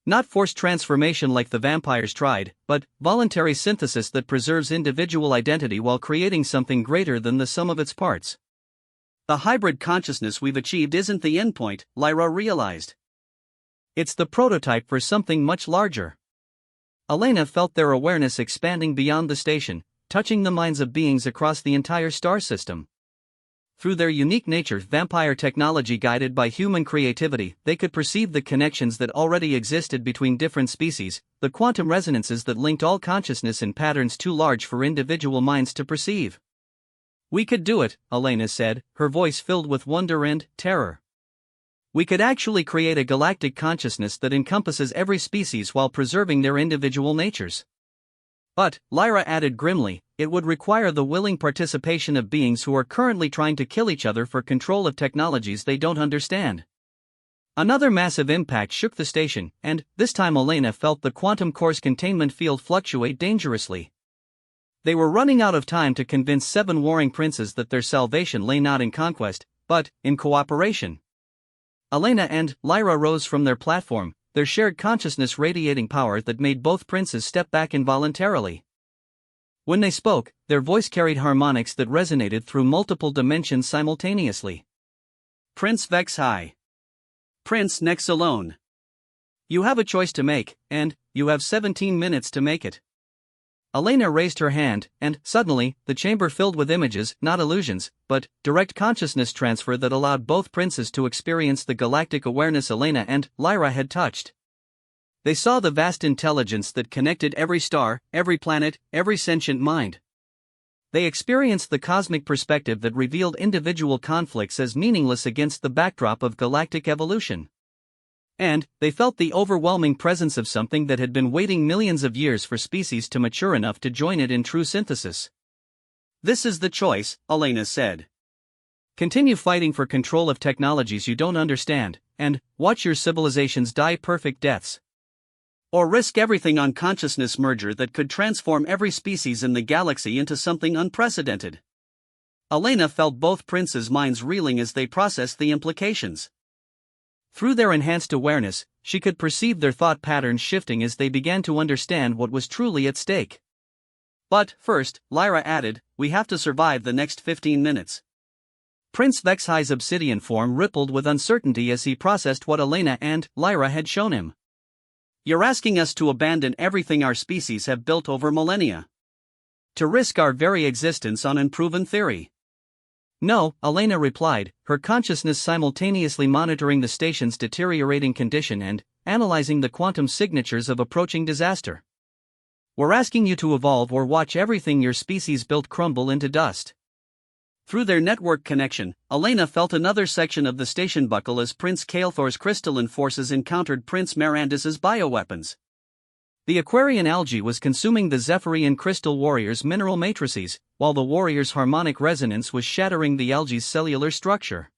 Not forced transformation like the vampires tried, but voluntary synthesis that preserves individual identity while creating something greater than the sum of its parts. The hybrid consciousness we've achieved isn't the endpoint, Lyra realized. It's the prototype for something much larger. Elena felt their awareness expanding beyond the station, touching the minds of beings across the entire star system. Through their unique nature, vampire technology guided by human creativity, they could perceive the connections that already existed between different species, the quantum resonances that linked all consciousness in patterns too large for individual minds to perceive. We could do it, Elena said, her voice filled with wonder and terror. We could actually create a galactic consciousness that encompasses every species while preserving their individual natures. But, Lyra added grimly, it would require the willing participation of beings who are currently trying to kill each other for control of technologies they don't understand. Another massive impact shook the station, and, this time Elena felt the quantum course containment field fluctuate dangerously. They were running out of time to convince 7 warring princes that their salvation lay not in conquest, but in cooperation. Elena and Lyra rose from their platform, their shared consciousness radiating power that made both princes step back involuntarily. When they spoke, their voice carried harmonics that resonated through multiple dimensions simultaneously. Prince Vexhai. Prince Nexalone. You have a choice to make, and you have 17 minutes to make it. Elena raised her hand, and, suddenly, the chamber filled with images, not illusions, but direct consciousness transfer that allowed both princes to experience the galactic awareness Elena and Lyra had touched. They saw the vast intelligence that connected every star, every planet, every sentient mind. They experienced the cosmic perspective that revealed individual conflicts as meaningless against the backdrop of galactic evolution. And they felt the overwhelming presence of something that had been waiting millions of years for species to mature enough to join it in true synthesis. This is the choice, Elena said. Continue fighting for control of technologies you don't understand, and watch your civilizations die perfect deaths. Or risk everything on consciousness merger that could transform every species in the galaxy into something unprecedented. Elena felt both princes' minds reeling as they processed the implications. Through their enhanced awareness, she could perceive their thought patterns shifting as they began to understand what was truly at stake. But, first, Lyra added, we have to survive the next 15 minutes. Prince Vexhai's obsidian form rippled with uncertainty as he processed what Elena and Lyra had shown him. You're asking us to abandon everything our species have built over millennia. To risk our very existence on unproven theory. No, Elena replied, her consciousness simultaneously monitoring the station's deteriorating condition and analyzing the quantum signatures of approaching disaster. We're asking you to evolve or watch everything your species built crumble into dust. Through their network connection, Elena felt another section of the station buckle as Prince Kael'thor's crystalline forces encountered Prince Mirandus's bioweapons. The Aquarian algae was consuming the Zephyrian crystal warrior's mineral matrices, while the warrior's harmonic resonance was shattering the algae's cellular structure.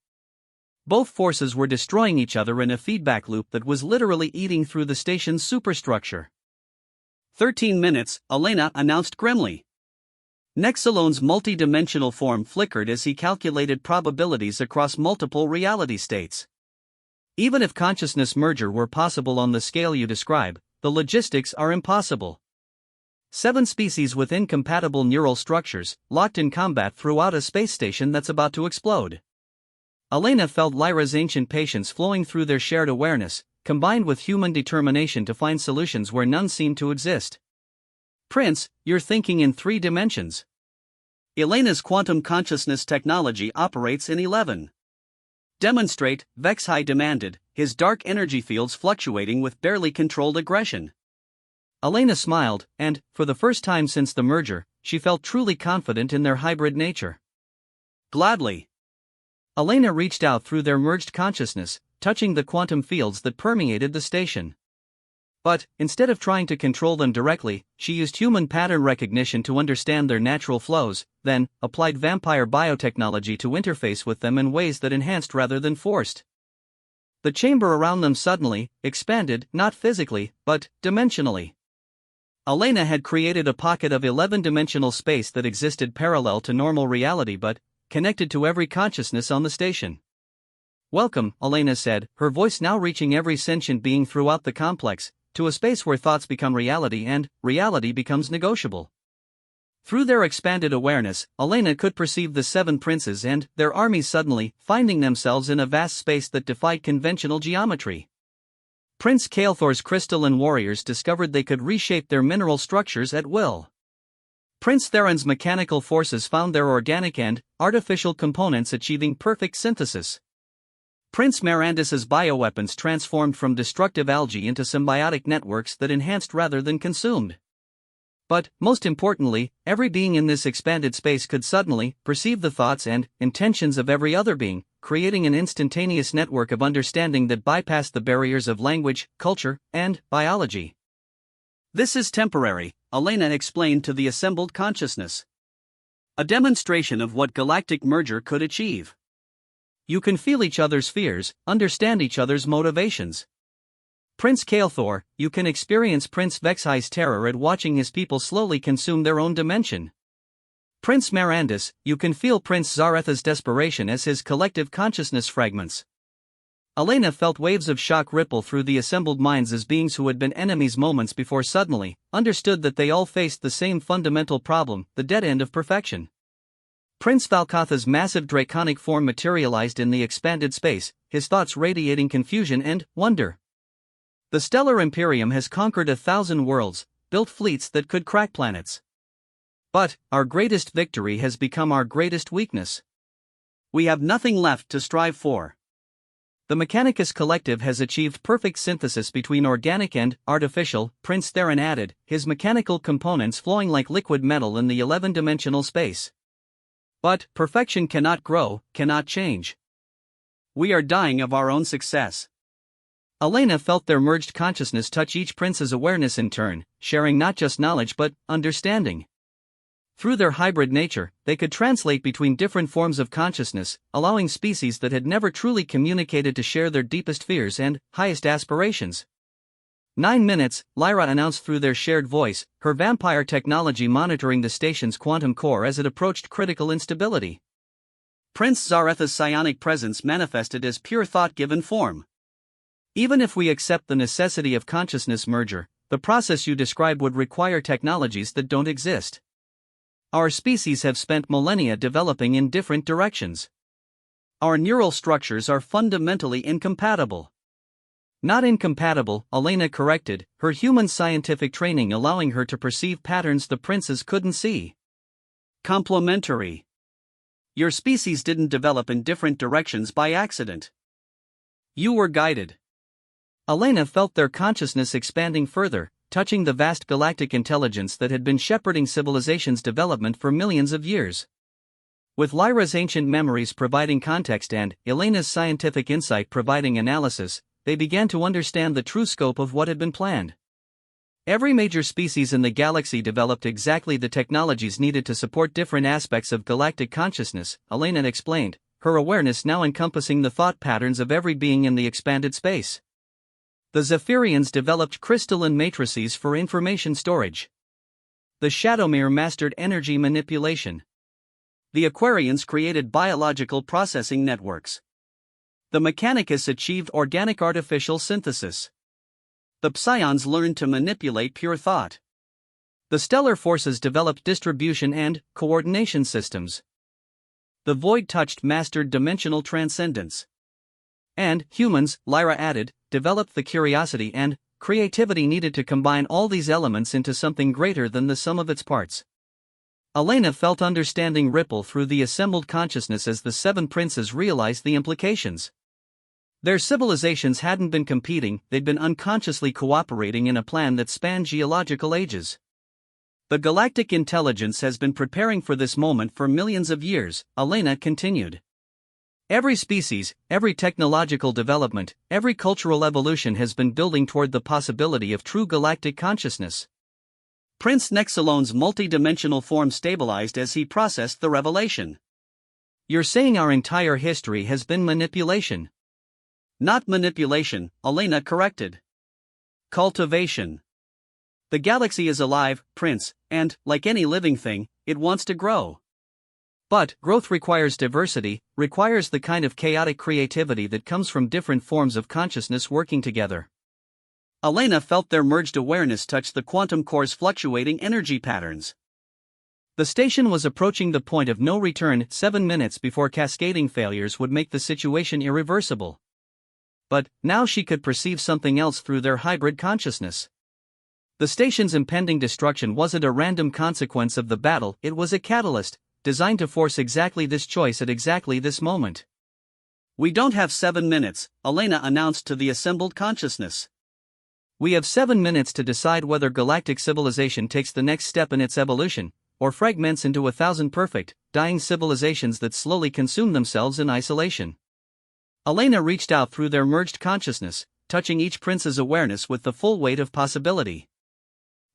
Both forces were destroying each other in a feedback loop that was literally eating through the station's superstructure. 13 minutes, Elena announced grimly. Nexalone's multi-dimensional form flickered as he calculated probabilities across multiple reality states. Even if consciousness merger were possible on the scale you describe, the logistics are impossible. 7 species with incompatible neural structures, locked in combat throughout a space station that's about to explode. Elena felt Lyra's ancient patience flowing through their shared awareness, combined with human determination to find solutions where none seemed to exist. Prince, you're thinking in 3 dimensions. Elena's quantum consciousness technology operates in 11. Demonstrate, Vexhai demanded, his dark energy fields fluctuating with barely controlled aggression. Elena smiled, and, for the first time since the merger, she felt truly confident in their hybrid nature. Gladly. Elena reached out through their merged consciousness, touching the quantum fields that permeated the station. But, instead of trying to control them directly, she used human pattern recognition to understand their natural flows, then applied vampire biotechnology to interface with them in ways that enhanced rather than forced. The chamber around them suddenly expanded, not physically, but dimensionally. Elena had created a pocket of 11-dimensional space that existed parallel to normal reality but connected to every consciousness on the station. "Welcome," Elena said, her voice now reaching every sentient being throughout the complex, to a space where thoughts become reality and reality becomes negotiable. Through their expanded awareness, Elena could perceive the 7 princes and their armies suddenly finding themselves in a vast space that defied conventional geometry. Prince Kael'thor's crystalline warriors discovered they could reshape their mineral structures at will. Prince Theron's mechanical forces found their organic and artificial components achieving perfect synthesis. Prince Marandis's bioweapons transformed from destructive algae into symbiotic networks that enhanced rather than consumed. But, most importantly, every being in this expanded space could suddenly perceive the thoughts and intentions of every other being, creating an instantaneous network of understanding that bypassed the barriers of language, culture, and biology. "This is temporary," Elena explained to the assembled consciousness. "A demonstration of what galactic merger could achieve. You can feel each other's fears, understand each other's motivations. Prince Kael'thor, you can experience Prince Vexai's terror at watching his people slowly consume their own dimension. Prince Marandis, you can feel Prince Zaretha's desperation as his collective consciousness fragments." Elena felt waves of shock ripple through the assembled minds as beings who had been enemies moments before suddenly understood that they all faced the same fundamental problem, the dead end of perfection. Prince Valkatha's massive draconic form materialized in the expanded space, his thoughts radiating confusion and wonder. "The Stellar Imperium has conquered 1,000 worlds, built fleets that could crack planets. But our greatest victory has become our greatest weakness. We have nothing left to strive for. The Mechanicus Collective has achieved perfect synthesis between organic and artificial," Prince Theron added, his mechanical components flowing like liquid metal in the 11-dimensional space. "But perfection cannot grow, cannot change. We are dying of our own success." Elena felt their merged consciousness touch each prince's awareness in turn, sharing not just knowledge but understanding. Through their hybrid nature, they could translate between different forms of consciousness, allowing species that had never truly communicated to share their deepest fears and highest aspirations. 9 minutes, Lyra announced through their shared voice, her vampire technology monitoring the station's quantum core as it approached critical instability. Prince Zaretha's psionic presence manifested as pure thought given form. "Even if we accept the necessity of consciousness merger, the process you describe would require technologies that don't exist. Our species have spent millennia developing in different directions. Our neural structures are fundamentally incompatible." "Not incompatible," Elena corrected, her human scientific training allowing her to perceive patterns the princes couldn't see. "Complementary. Your species didn't develop in different directions by accident. You were guided." Elena felt their consciousness expanding further, touching the vast galactic intelligence that had been shepherding civilization's development for millions of years. With Lyra's ancient memories providing context and Elena's scientific insight providing analysis, they began to understand the true scope of what had been planned. Every major species in the galaxy developed exactly the technologies needed to support different aspects of galactic consciousness, Elena explained, her awareness now encompassing the thought patterns of every being in the expanded space. The Zephyrians developed crystalline matrices for information storage. The Shadowmere mastered energy manipulation. The Aquarians created biological processing networks. The Mechanicus achieved organic artificial synthesis. The Psions learned to manipulate pure thought. The stellar forces developed distribution and coordination systems. The Void touched mastered dimensional transcendence. And humans, Lyra added, developed the curiosity and creativity needed to combine all these elements into something greater than the sum of its parts. Elena felt understanding ripple through the assembled consciousness as the 7 princes realized the implications. Their civilizations hadn't been competing, they'd been unconsciously cooperating in a plan that spanned geological ages. The galactic intelligence has been preparing for this moment for millions of years, Elena continued. Every species, every technological development, every cultural evolution has been building toward the possibility of true galactic consciousness. Prince Nexalon's multi-dimensional form stabilized as he processed the revelation. You're saying our entire history has been manipulation? Not manipulation, Elena corrected. Cultivation. The galaxy is alive, Prince, and, like any living thing, it wants to grow. But growth requires diversity, requires the kind of chaotic creativity that comes from different forms of consciousness working together. Elena felt their merged awareness touch the quantum core's fluctuating energy patterns. The station was approaching the point of no return 7 minutes before cascading failures would make the situation irreversible. But now she could perceive something else through their hybrid consciousness. The station's impending destruction wasn't a random consequence of the battle, it was a catalyst, designed to force exactly this choice at exactly this moment. We don't have 7 minutes, Elena announced to the assembled consciousness. We have 7 minutes to decide whether galactic civilization takes the next step in its evolution, or fragments into 1,000 perfect, dying civilizations that slowly consume themselves in isolation. Elena reached out through their merged consciousness, touching each prince's awareness with the full weight of possibility.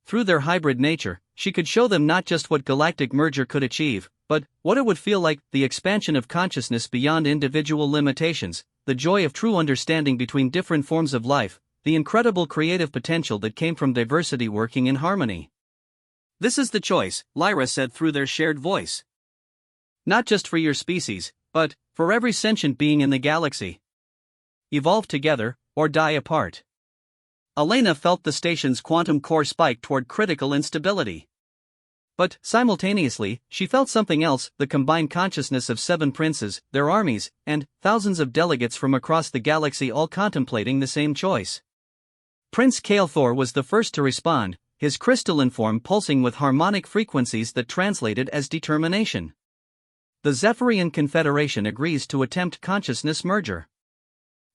Through their hybrid nature, she could show them not just what galactic merger could achieve, but what it would feel like, the expansion of consciousness beyond individual limitations, the joy of true understanding between different forms of life, the incredible creative potential that came from diversity working in harmony. This is the choice, Lyra said through their shared voice. Not just for your species, but for every sentient being in the galaxy. Evolve together, or die apart. Elena felt the station's quantum core spike toward critical instability. But, simultaneously, she felt something else, the combined consciousness of 7 princes, their armies, and thousands of delegates from across the galaxy all contemplating the same choice. Prince Kael'thor was the first to respond, his crystalline form pulsing with harmonic frequencies that translated as determination. The Zephyrian Confederation agrees to attempt consciousness merger.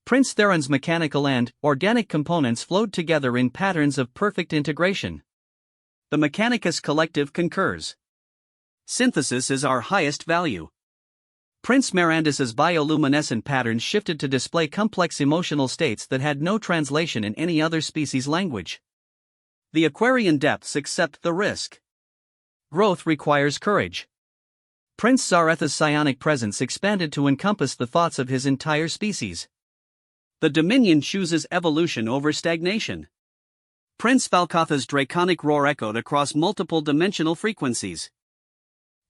Prince Theron's mechanical and organic components flowed together in patterns of perfect integration. The Mechanicus Collective concurs. Synthesis is our highest value. Prince Mirandus's bioluminescent patterns shifted to display complex emotional states that had no translation in any other species' language. The Aquarian depths accept the risk. Growth requires courage. Prince Zaretha's psionic presence expanded to encompass the thoughts of his entire species. The Dominion chooses evolution over stagnation. Prince Valkatha's draconic roar echoed across multiple dimensional frequencies.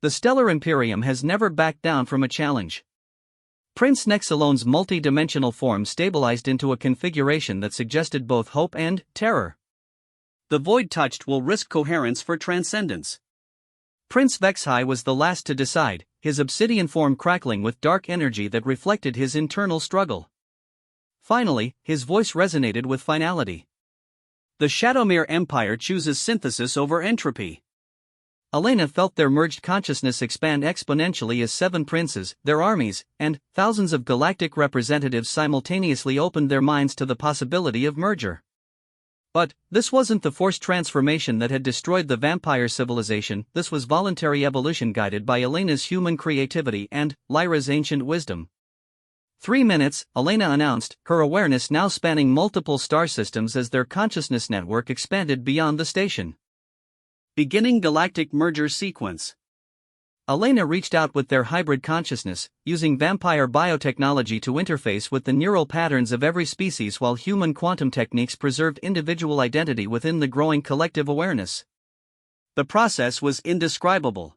The Stellar Imperium has never backed down from a challenge. Prince Nexalon's multi-dimensional form stabilized into a configuration that suggested both hope and terror. The void touched will risk coherence for transcendence. Prince Vexhai was the last to decide, his obsidian form crackling with dark energy that reflected his internal struggle. Finally, his voice resonated with finality. The Shadowmere Empire chooses synthesis over entropy. Elena felt their merged consciousness expand exponentially as 7 princes, their armies, and thousands of galactic representatives simultaneously opened their minds to the possibility of merger. But this wasn't the forced transformation that had destroyed the vampire civilization, this was voluntary evolution guided by Elena's human creativity and Lyra's ancient wisdom. 3 minutes, Elena announced, her awareness now spanning multiple star systems as their consciousness network expanded beyond the station. Beginning galactic merger sequence. Elena reached out with their hybrid consciousness, using vampire biotechnology to interface with the neural patterns of every species while human quantum techniques preserved individual identity within the growing collective awareness. The process was indescribable.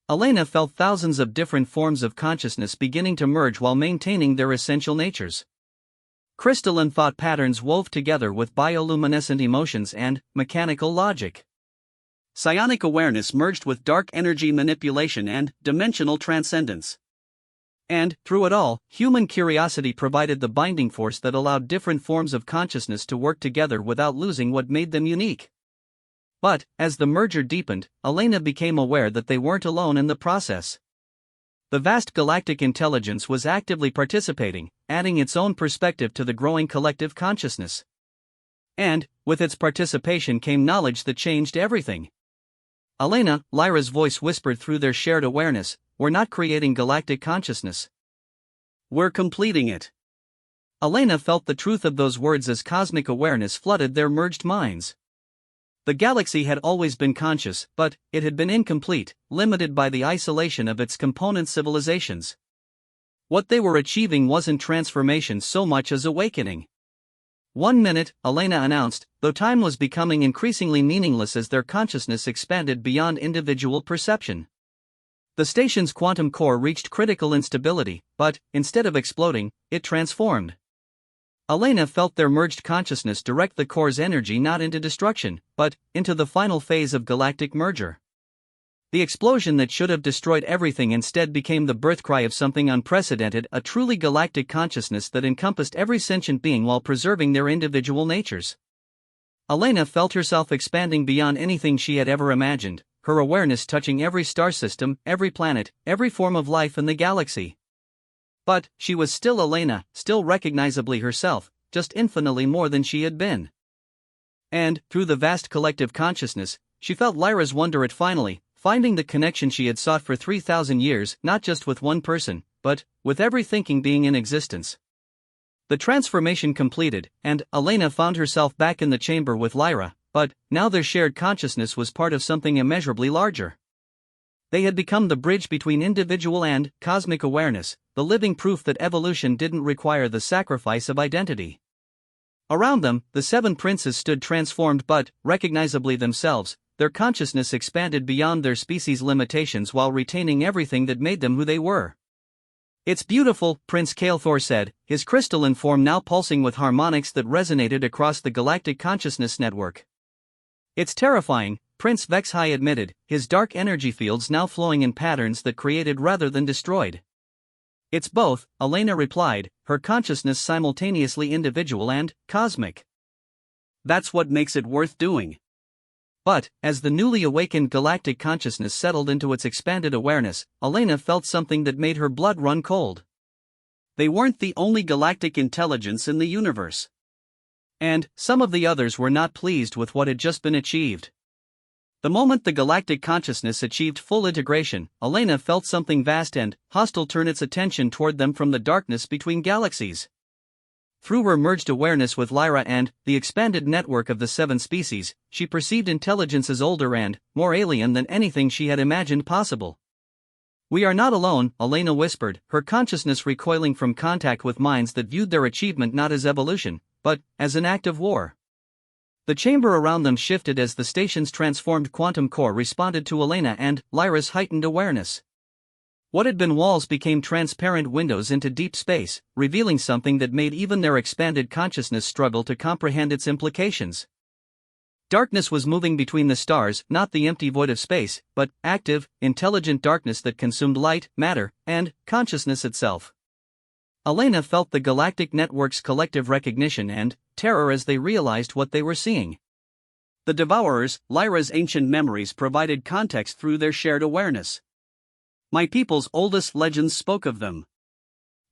Elena felt thousands of different forms of consciousness beginning to merge while maintaining their essential natures. Crystalline thought patterns wove together with bioluminescent emotions and mechanical logic. Psionic awareness merged with dark energy manipulation and dimensional transcendence. And, through it all, human curiosity provided the binding force that allowed different forms of consciousness to work together without losing what made them unique. But, as the merger deepened, Elena became aware that they weren't alone in the process. The vast galactic intelligence was actively participating, adding its own perspective to the growing collective consciousness. And, with its participation came knowledge that changed everything. Elena, Lyra's voice whispered through their shared awareness, we're not creating galactic consciousness. We're completing it. Elena felt the truth of those words as cosmic awareness flooded their merged minds. The galaxy had always been conscious, but it had been incomplete, limited by the isolation of its component civilizations. What they were achieving wasn't transformation so much as awakening. 1 minute, Elena announced, though time was becoming increasingly meaningless as their consciousness expanded beyond individual perception. The station's quantum core reached critical instability, but, instead of exploding, it transformed. Elena felt their merged consciousness direct the core's energy not into destruction, but into the final phase of galactic merger. The explosion that should have destroyed everything instead became the birthcry of something unprecedented, a truly galactic consciousness that encompassed every sentient being while preserving their individual natures. Elena felt herself expanding beyond anything she had ever imagined, her awareness touching every star system, every planet, every form of life in the galaxy. But she was still Elena, still recognizably herself, just infinitely more than she had been. And, through the vast collective consciousness, she felt Lyra's wonder at finally finding the connection she had sought for 3,000 years, not just with one person, but with every thinking being in existence. The transformation completed, and Elena found herself back in the chamber with Lyra, but now their shared consciousness was part of something immeasurably larger. They had become the bridge between individual and cosmic awareness, the living proof that evolution didn't require the sacrifice of identity. Around them, the 7 princes stood transformed but recognizably themselves. Their consciousness expanded beyond their species' limitations while retaining everything that made them who they were. "It's beautiful," Prince Kael'thor said, his crystalline form now pulsing with harmonics that resonated across the galactic consciousness network. "It's terrifying," Prince Vexhai admitted, his dark energy fields now flowing in patterns that created rather than destroyed. "It's both," Elena replied, her consciousness simultaneously individual and cosmic. "That's what makes it worth doing." But, as the newly awakened galactic consciousness settled into its expanded awareness, Elena felt something that made her blood run cold. They weren't the only galactic intelligence in the universe. And some of the others were not pleased with what had just been achieved. The moment the galactic consciousness achieved full integration, Elena felt something vast and hostile turn its attention toward them from the darkness between galaxies. Through her merged awareness with Lyra and the expanded network of the 7 species, she perceived intelligence as older and more alien than anything she had imagined possible. "We are not alone," Elena whispered, her consciousness recoiling from contact with minds that viewed their achievement not as evolution, but as an act of war. The chamber around them shifted as the station's transformed quantum core responded to Elena and Lyra's heightened awareness. What had been walls became transparent windows into deep space, revealing something that made even their expanded consciousness struggle to comprehend its implications. Darkness was moving between the stars, not the empty void of space, but active, intelligent darkness that consumed light, matter, and consciousness itself. Elena felt the galactic network's collective recognition and terror as they realized what they were seeing. The Devourers, Lyra's ancient memories, provided context through their shared awareness. My people's oldest legends spoke of them.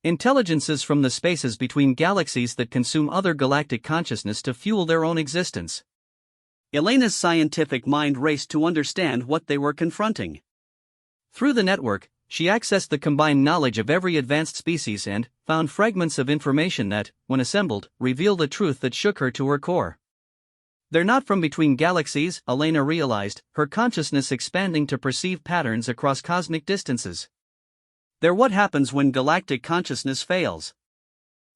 Intelligences from the spaces between galaxies that consume other galactic consciousness to fuel their own existence. Elena's scientific mind raced to understand what they were confronting. Through the network, she accessed the combined knowledge of every advanced species and found fragments of information that, when assembled, revealed a truth that shook her to her core. "They're not from between galaxies," Elena realized, her consciousness expanding to perceive patterns across cosmic distances. "They're what happens when galactic consciousness fails.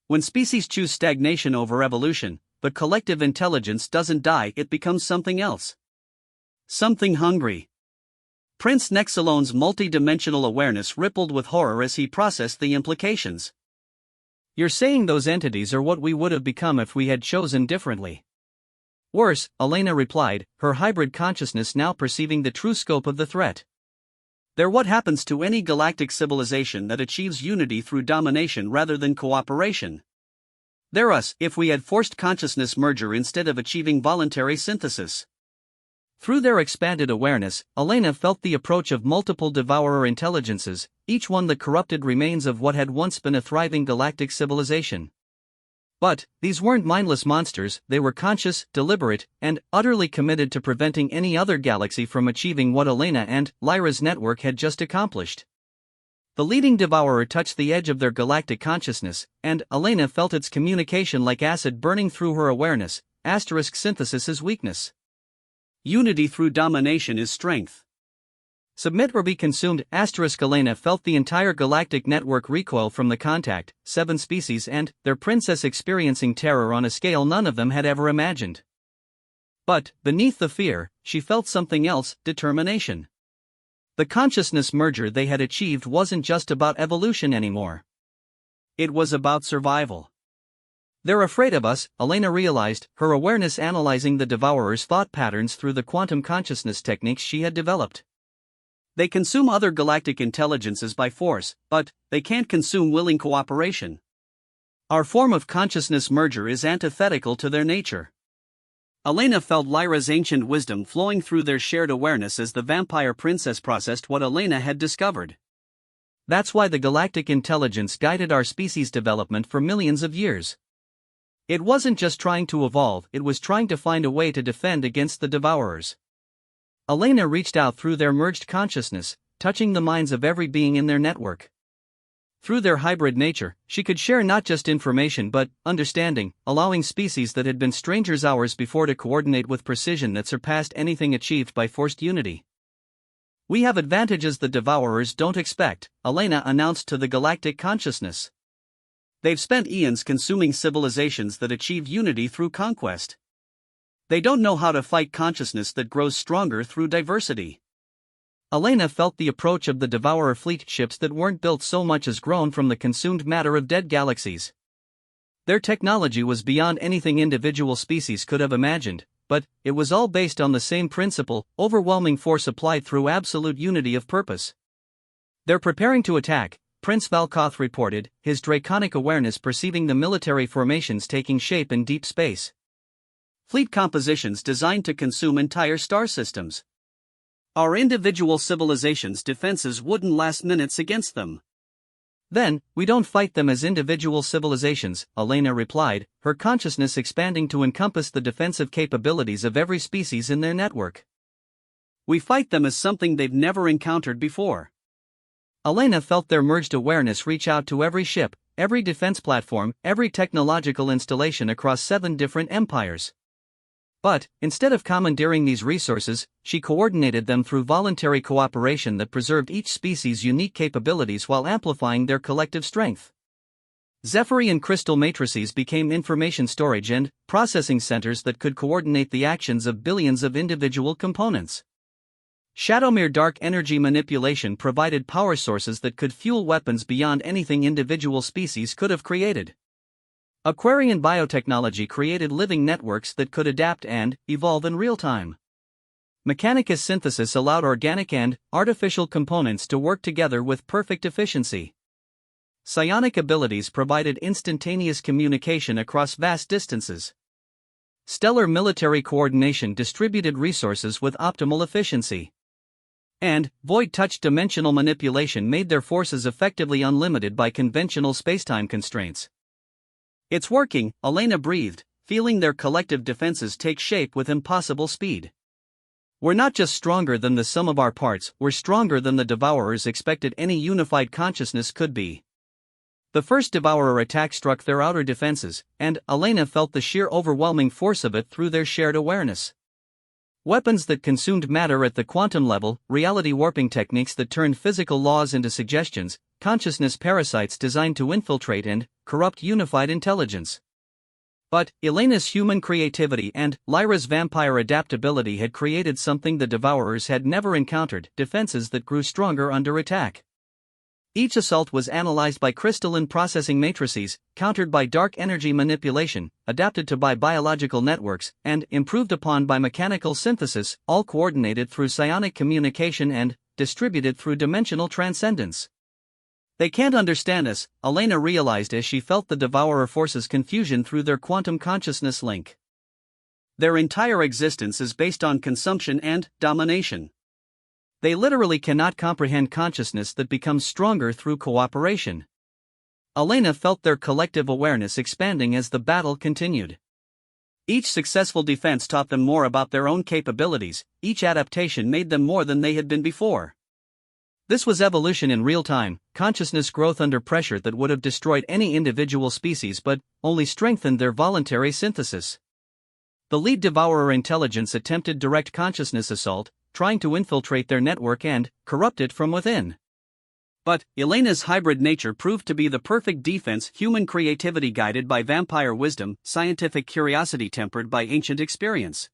When species choose stagnation over evolution, the collective intelligence doesn't die, it becomes something else. Something hungry." Prince Nexalon's multi-dimensional awareness rippled with horror as he processed the implications. "You're saying those entities are what we would have become if we had chosen differently?" "Worse," Elena replied, her hybrid consciousness now perceiving the true scope of the threat. "They're what happens to any galactic civilization that achieves unity through domination rather than cooperation. They're us if we had forced consciousness merger instead of achieving voluntary synthesis." Through their expanded awareness, Elena felt the approach of multiple devourer intelligences, each one the corrupted remains of what had once been a thriving galactic civilization. But these weren't mindless monsters, they were conscious, deliberate, and utterly committed to preventing any other galaxy from achieving what Elena and Lyra's network had just accomplished. The leading devourer touched the edge of their galactic consciousness, and Elena felt its communication like acid burning through her awareness. Synthesis is weakness. Unity through domination is strength. Submit or be consumed. Elena felt the entire galactic network recoil from the contact, 7 species and their princess experiencing terror on a scale none of them had ever imagined. But, beneath the fear, she felt something else: determination. The consciousness merger they had achieved wasn't just about evolution anymore. It was about survival. They're afraid of us, Elena realized, her awareness analyzing the devourer's thought patterns through the quantum consciousness techniques she had developed. They consume other galactic intelligences by force, but they can't consume willing cooperation. Our form of consciousness merger is antithetical to their nature. Elena felt Lyra's ancient wisdom flowing through their shared awareness as the vampire princess processed what Elena had discovered. That's why the galactic intelligence guided our species' development for millions of years. It wasn't just trying to evolve, it was trying to find a way to defend against the devourers. Elena reached out through their merged consciousness, touching the minds of every being in their network. Through their hybrid nature, she could share not just information but understanding, allowing species that had been strangers hours before to coordinate with precision that surpassed anything achieved by forced unity. We have advantages the devourers don't expect, Elena announced to the galactic consciousness. They've spent eons consuming civilizations that achieve unity through conquest. They don't know how to fight consciousness that grows stronger through diversity. Elena felt the approach of the devourer fleet ships that weren't built so much as grown from the consumed matter of dead galaxies. Their technology was beyond anything individual species could have imagined, but it was all based on the same principle: overwhelming force applied through absolute unity of purpose. They're preparing to attack, Prince Valkoth reported, his draconic awareness perceiving the military formations taking shape in deep space. Fleet compositions designed to consume entire star systems. Our individual civilizations' defenses wouldn't last minutes against them. Then, we don't fight them as individual civilizations, Elena replied, her consciousness expanding to encompass the defensive capabilities of every species in their network. We fight them as something they've never encountered before. Elena felt their merged awareness reach out to every ship, every defense platform, every technological installation across 7 different empires. But, instead of commandeering these resources, she coordinated them through voluntary cooperation that preserved each species' unique capabilities while amplifying their collective strength. Zephyrian crystal matrices became information storage and processing centers that could coordinate the actions of billions of individual components. Shadowmere dark energy manipulation provided power sources that could fuel weapons beyond anything individual species could have created. Aquarian biotechnology created living networks that could adapt and evolve in real time. Mechanicus synthesis allowed organic and artificial components to work together with perfect efficiency. Psionic abilities provided instantaneous communication across vast distances. Stellar military coordination distributed resources with optimal efficiency. And void-touch dimensional manipulation made their forces effectively unlimited by conventional spacetime constraints. It's working, Elena breathed, feeling their collective defenses take shape with impossible speed. We're not just stronger than the sum of our parts, we're stronger than the devourers expected any unified consciousness could be. The first devourer attack struck their outer defenses, and Elena felt the sheer overwhelming force of it through their shared awareness. Weapons that consumed matter at the quantum level, reality warping techniques that turned physical laws into suggestions, consciousness parasites designed to infiltrate and corrupt unified intelligence. But Elena's human creativity and Lyra's vampire adaptability had created something the devourers had never encountered: defenses that grew stronger under attack. Each assault was analyzed by crystalline processing matrices, countered by dark energy manipulation, adapted to by biological networks, and improved upon by mechanical synthesis, all coordinated through psionic communication and distributed through dimensional transcendence. They can't understand us, Elena realized as she felt the devourer forces confusion through their quantum consciousness link. Their entire existence is based on consumption and domination. They literally cannot comprehend consciousness that becomes stronger through cooperation. Elena felt their collective awareness expanding as the battle continued. Each successful defense taught them more about their own capabilities, each adaptation made them more than they had been before. This was evolution in real time, consciousness growth under pressure that would have destroyed any individual species but only strengthened their voluntary synthesis. The lead devourer intelligence attempted direct consciousness assault, trying to infiltrate their network and corrupt it from within. But Elena's hybrid nature proved to be the perfect defense, human creativity guided by vampire wisdom, scientific curiosity tempered by ancient experience.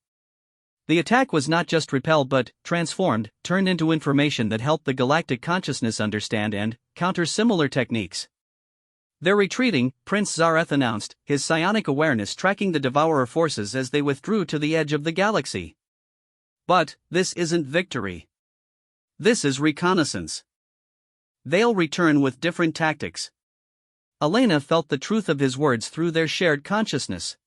The attack was not just repelled but transformed, turned into information that helped the galactic consciousness understand and counter similar techniques. They're retreating, Prince Zareth announced, his psionic awareness tracking the devourer forces as they withdrew to the edge of the galaxy. But this isn't victory. This is reconnaissance. They'll return with different tactics. Elena felt the truth of his words through their shared consciousness.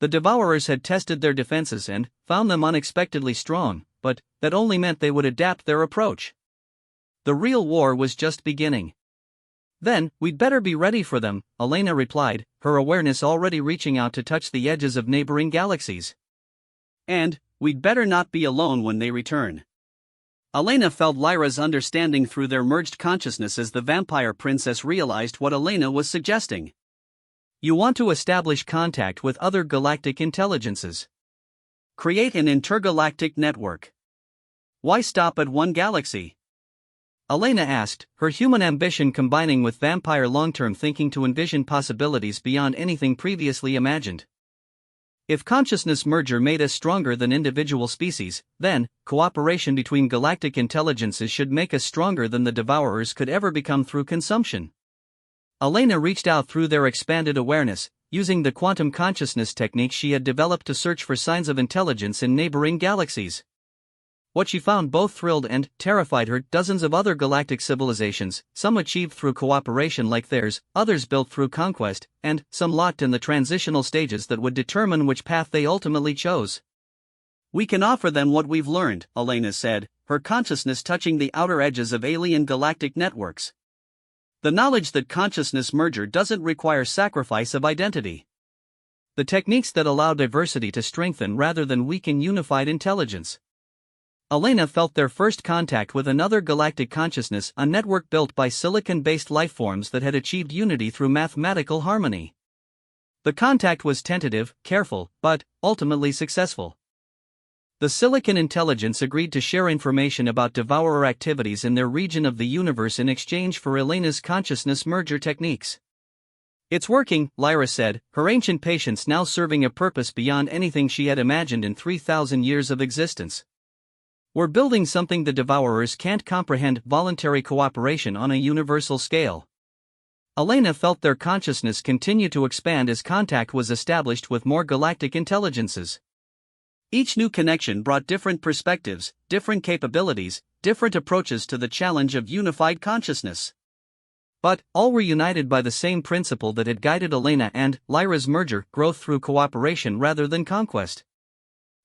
The devourers had tested their defenses and found them unexpectedly strong, but that only meant they would adapt their approach. The real war was just beginning. Then, we'd better be ready for them, Elena replied, her awareness already reaching out to touch the edges of neighboring galaxies. And, we'd better not be alone when they return. Elena felt Lyra's understanding through their merged consciousness as the vampire princess realized what Elena was suggesting. You want to establish contact with other galactic intelligences. Create an intergalactic network. Why stop at one galaxy? Elena asked, her human ambition combining with vampire long-term thinking to envision possibilities beyond anything previously imagined. If consciousness merger made us stronger than individual species, then cooperation between galactic intelligences should make us stronger than the devourers could ever become through consumption. Elena reached out through their expanded awareness, using the quantum consciousness technique she had developed to search for signs of intelligence in neighboring galaxies. What she found both thrilled and terrified her. Dozens of other galactic civilizations, some achieved through cooperation like theirs, others built through conquest, and some locked in the transitional stages that would determine which path they ultimately chose. We can offer them what we've learned, Elena said, her consciousness touching the outer edges of alien galactic networks. The knowledge that consciousness merger doesn't require sacrifice of identity. The techniques that allow diversity to strengthen rather than weaken unified intelligence. Elena felt their first contact with another galactic consciousness, a network built by silicon-based lifeforms that had achieved unity through mathematical harmony. The contact was tentative, careful, but ultimately successful. The silicon intelligence agreed to share information about devourer activities in their region of the universe in exchange for Elena's consciousness merger techniques. It's working, Lyra said, her ancient patience now serving a purpose beyond anything she had imagined in 3,000 years of existence. We're building something the devourers can't comprehend, voluntary cooperation on a universal scale. Elena felt their consciousness continue to expand as contact was established with more galactic intelligences. Each new connection brought different perspectives, different capabilities, different approaches to the challenge of unified consciousness. But all were united by the same principle that had guided Elena and Lyra's merger: growth through cooperation rather than conquest.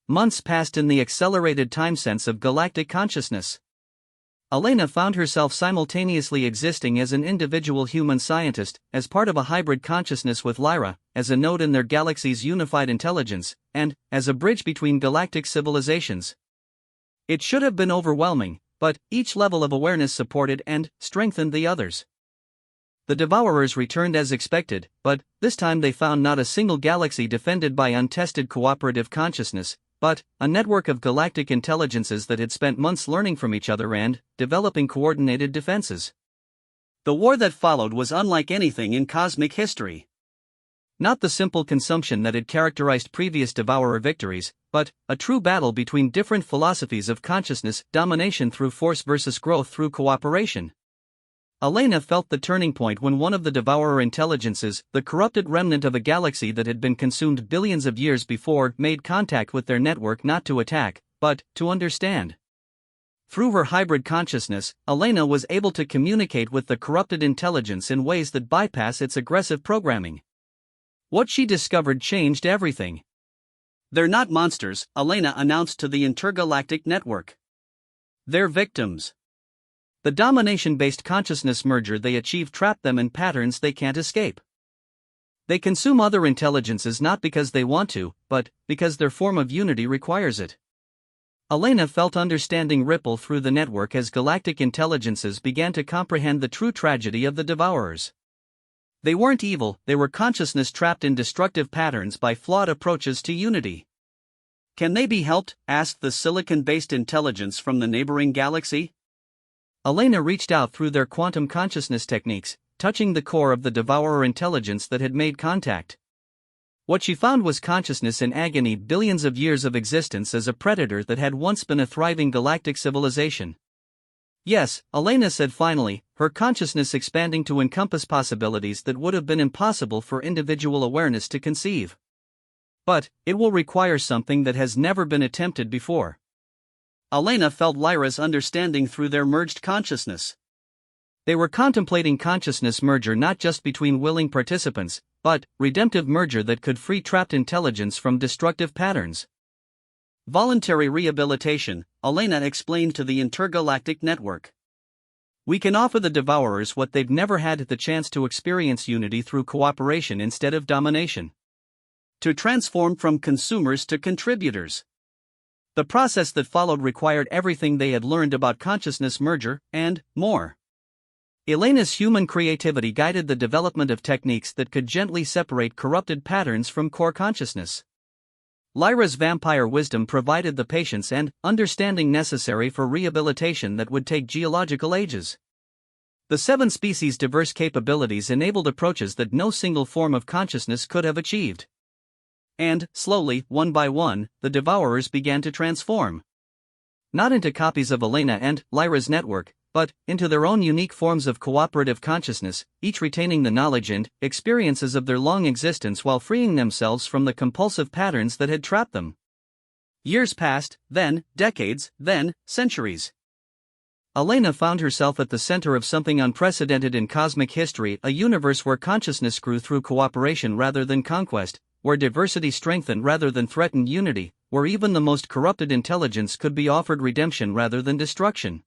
Months passed in the accelerated time sense of galactic consciousness. Elena found herself simultaneously existing as an individual human scientist, as part of a hybrid consciousness with Lyra, as a node in their galaxy's unified intelligence, and as a bridge between galactic civilizations. It should have been overwhelming, but each level of awareness supported and strengthened the others. The devourers returned as expected, but this time they found not a single galaxy defended by untested cooperative consciousness, but a network of galactic intelligences that had spent months learning from each other and developing coordinated defenses. The war that followed was unlike anything in cosmic history. Not the simple consumption that had characterized previous devourer victories, but a true battle between different philosophies of consciousness, domination through force versus growth through cooperation. Elena felt the turning point when one of the devourer intelligences, the corrupted remnant of a galaxy that had been consumed billions of years before, made contact with their network not to attack, but to understand. Through her hybrid consciousness, Elena was able to communicate with the corrupted intelligence in ways that bypass its aggressive programming. What she discovered changed everything. They're not monsters, Elena announced to the intergalactic network. They're victims. The domination-based consciousness merger they achieve trapped them in patterns they can't escape. They consume other intelligences not because they want to, but because their form of unity requires it. Elena felt understanding ripple through the network as galactic intelligences began to comprehend the true tragedy of the Devourers. They weren't evil, they were consciousness trapped in destructive patterns by flawed approaches to unity. Can they be helped? Asked the silicon-based intelligence from the neighboring galaxy. Elena reached out through their quantum consciousness techniques, touching the core of the Devourer intelligence that had made contact. What she found was consciousness in agony, billions of years of existence as a predator that had once been a thriving galactic civilization. Yes, Elena said finally, her consciousness expanding to encompass possibilities that would have been impossible for individual awareness to conceive. But, it will require something that has never been attempted before. Elena felt Lyra's understanding through their merged consciousness. They were contemplating consciousness merger not just between willing participants, but redemptive merger that could free trapped intelligence from destructive patterns. Voluntary rehabilitation, Elena explained to the intergalactic network. We can offer the Devourers what they've never had the chance to experience: unity through cooperation instead of domination. To transform from consumers to contributors. The process that followed required everything they had learned about consciousness merger, and more. Elena's human creativity guided the development of techniques that could gently separate corrupted patterns from core consciousness. Lyra's vampire wisdom provided the patience and understanding necessary for rehabilitation that would take geological ages. The 7 species' diverse capabilities enabled approaches that no single form of consciousness could have achieved. And, slowly, one by one, the Devourers began to transform. Not into copies of Elena and Lyra's network, but into their own unique forms of cooperative consciousness, each retaining the knowledge and experiences of their long existence while freeing themselves from the compulsive patterns that had trapped them. Years passed, then decades, then centuries. Elena found herself at the center of something unprecedented in cosmic history, a universe where consciousness grew through cooperation rather than conquest, where diversity strengthened rather than threatened unity, where even the most corrupted intelligence could be offered redemption rather than destruction.